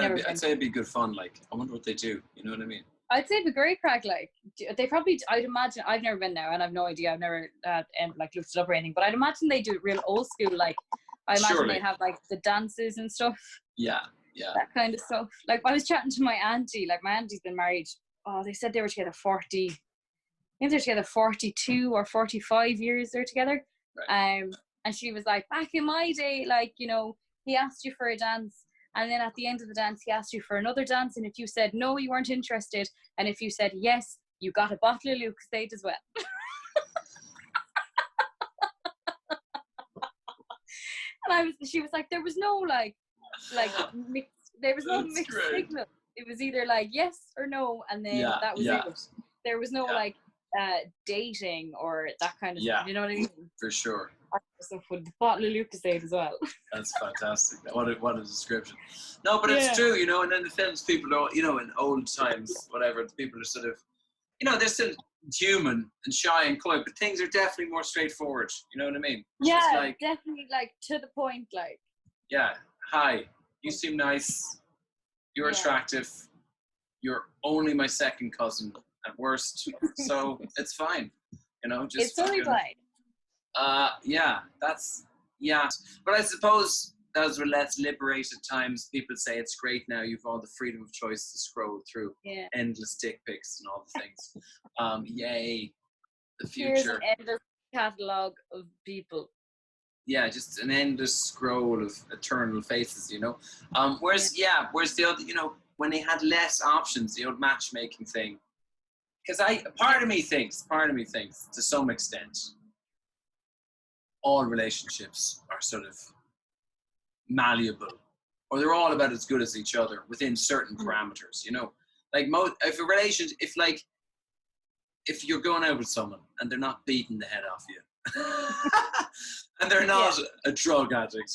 it'd be good fun. I wonder what they do. You know what I mean? I'd say it'd be great crack. They probably, I'd imagine, I've never been there and I've no idea. I've never looked it up or anything, but I'd imagine they do it real old school. I imagine they have the dances and stuff. Yeah. That kind of stuff. I was chatting to my auntie. My auntie's been married. Oh, they said they were together 40. I think they're together 42 or 45 years. They're together. Right. And she was like, back in my day, he asked you for a dance. And then at the end of the dance, he asked you for another dance. And if you said no, you weren't interested. And if you said yes, you got a bottle of Lucozade as well. And she was like, there was no there was no mixed signal. It was either yes or no. And then that was it. There was no dating or that kind of stuff. You know what I mean? For sure. With the bottle of Lucozade as well. That's fantastic. What a description. No, but it's true, and in the films, people are, in old times, whatever, people are sort of, they're still human and shy and coy, but things are definitely more straightforward. You know what I mean? It's definitely to the point. Yeah. Hi, you seem nice. You're attractive. You're only my second cousin at worst, so it's fine. Just it's only fine. But I suppose those were less liberated times. People say it's great now. You've all the freedom of choice to scroll through endless dick pics and all the things. Yay, the future. Here's an endless catalogue of people. Yeah, just an endless scroll of eternal faces. Whereas the other, when they had less options, the old matchmaking thing. Because part of me thinks to some extent, all relationships are sort of malleable, or they're all about as good as each other within certain parameters. If you're going out with someone and they're not beating the head off you, and they're not a drug addict,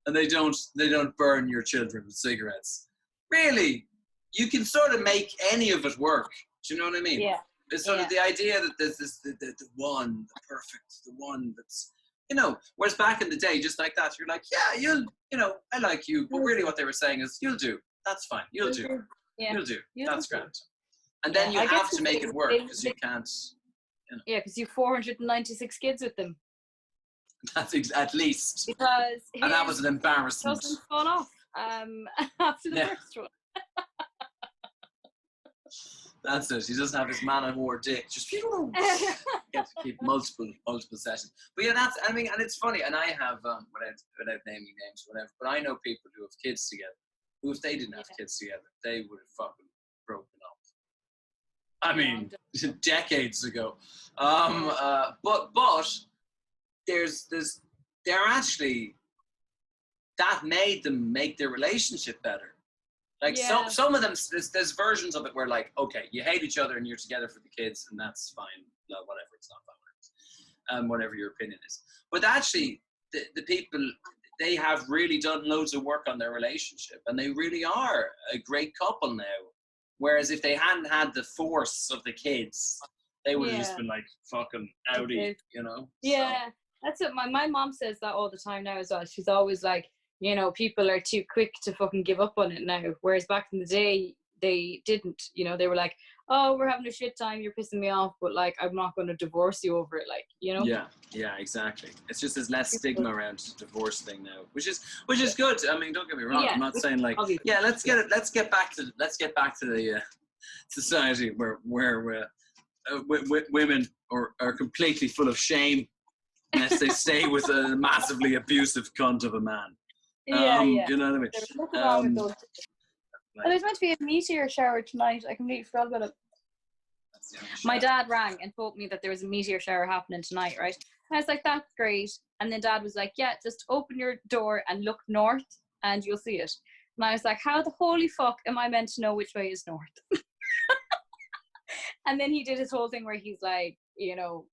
and they don't burn your children with cigarettes, really, you can sort of make any of it work. Do you know what I mean? Yeah. It's sort of the idea that there's the one, the perfect, the one that's You know, whereas back in the day, just like that, you're like, yeah, I like you. But really what they were saying is, you'll do. That's fine. You'll do. Yeah. You'll do. You'll That's do. grand. And then you I have guess to make it work because you can't. You know. Yeah, because you have 496 kids with them. That's at least. Because and that was an embarrassment. Doesn't fall off after the first one. That's it. He doesn't have his man of war dick. Just get to keep multiple sessions. But yeah, that's. I mean, and it's funny. And I have without naming names, or whatever. But I know people who have kids together. Who, if they didn't have kids together, they would have fucking broken up. I mean, decades ago. But they're actually, that made them make their relationship better. Like some of them, there's versions of it where like, okay, you hate each other and you're together for the kids and that's fine, whatever, it's not that, whatever your opinion is. But actually, the people, they have really done loads of work on their relationship and they really are a great couple now. Whereas if they hadn't had the force of the kids, they would have just been like fucking outie, you know? Yeah, so. That's what my mom says that all the time now as well. She's always like, you know, people are too quick to fucking give up on it now. Whereas back in the day, they didn't. You know, they were like, oh, we're having a shit time, you're pissing me off, but like, I'm not going to divorce you over it, like, you know? Yeah, exactly. It's just there's less stigma around the divorce thing now, which is good. I mean, don't get me wrong. I'm not saying like, let's get back to the society where women are completely full of shame unless they stay with a massively abusive cunt of a man. You know what I mean? There's nothing wrong with those. Well, there's meant to be a meteor shower tonight. I completely forgot about it. My dad rang and told me that there was a meteor shower happening tonight, right? And I was like, that's great. And then Dad was like, yeah, just open your door and look north and you'll see it. And I was like, how the holy fuck am I meant to know which way is north? And then he did his whole thing where he's like, you know,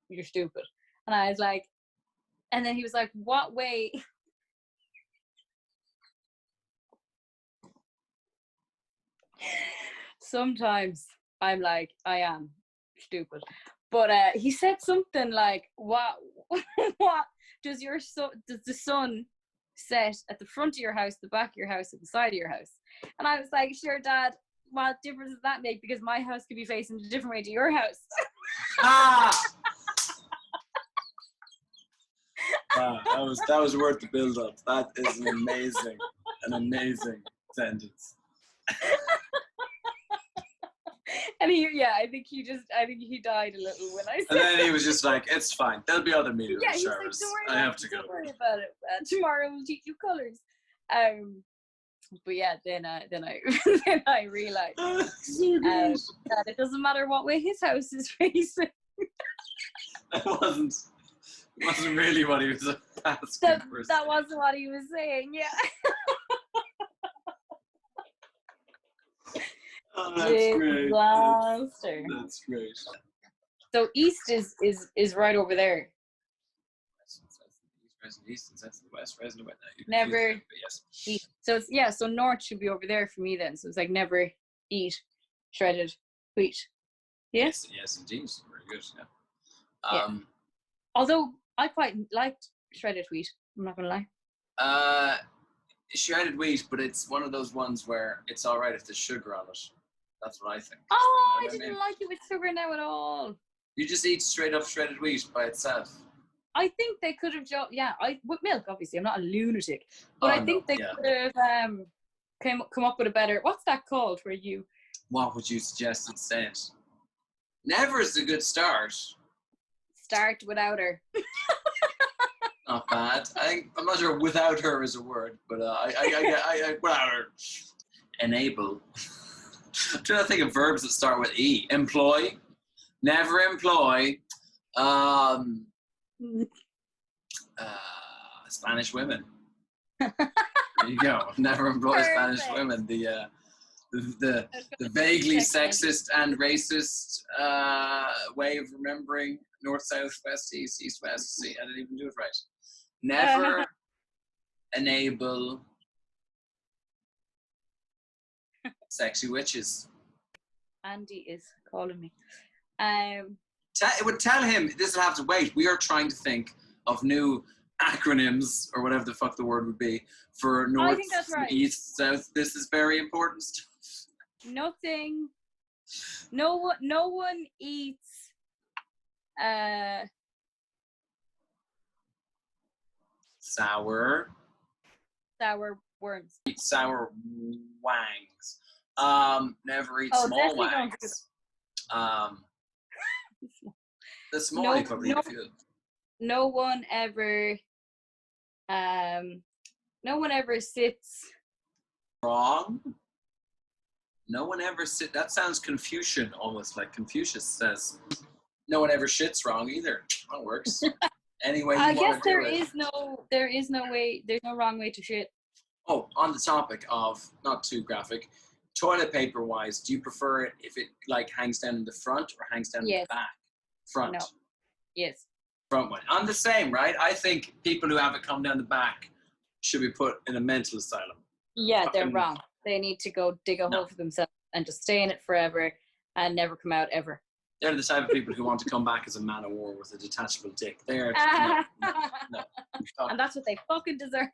you're stupid. And I was like, and then he was like, what way? Sometimes I'm like, I am stupid. But he said something like, what does the sun set at the front of your house, the back of your house, at the side of your house? And I was like, sure, Dad, what difference does that make? Because my house could be facing a different way to your house. Wow, that was worth the build up. That is an amazing sentence. And I think he died a little when I said and then he was just like, it's fine. There'll be other meteor showers. Like, I have to go. Don't worry about it. Tomorrow we'll teach you colours. But yeah, then I realized that it doesn't matter what way his house is facing. It wasn't really what he was asking for. That wasn't what he was saying, yeah. Oh, that's great. That's great. So east is right over there. East, that's the west, resident. Never yes. Eat. So so north should be over there for me then. So it's like never eat shredded wheat. Yeah? Yes, indeed. Very good. Yeah. Although I quite liked shredded wheat. I'm not gonna lie. Shredded wheat, but it's one of those ones where it's all right if there's sugar on it. That's what I think. Oh, I didn't like it with sugar now at all. You just eat straight up shredded wheat by itself. I think they could have with milk, obviously. I'm not a lunatic. But I think they could have come up with a better, what's that called where you... What would you suggest instead? Never is a good start. Start without her. Not bad. I'm not sure without her is a word, but I without her. Enable. I'm trying to think of verbs that start with E. Employ. Never employ. Spanish women. There you go. Never employ Spanish women. The vaguely sexist and racist way of remembering north, south, west, east, east, west. See, I didn't even do it right. Never enable sexy witches. Andy is calling me. It would tell him this will have to wait. We are trying to think of new acronyms or whatever the fuck the word would be for north, I think that's right. east, south. This is very important stuff. Nothing. No one eats. Sour. Sour worms. Eat sour wangs. Never eat Oh, small definitely don't do wangs. The small No, you probably no. eat a few. No one ever. No one ever sits. Wrong. No one ever sit. That sounds Confucian, almost like Confucius says. No one ever shits wrong either. That works. Anyway, I you guess want to do there it. is no way. There's no wrong way to shit. Oh, on the topic of not too graphic, toilet paper wise, do you prefer it if it like hangs down in the front or hangs down in Yes. the back? Front. No. Yes. Front one. I'm the same, right? I think people who have it come down the back should be put in a mental asylum. Yeah, they're Fucking- wrong. They need to go dig a hole for themselves and just stay in it forever and never come out ever. They're the type of people who want to come back as a man of war with a detachable dick. They're no. And that's what they fucking deserve.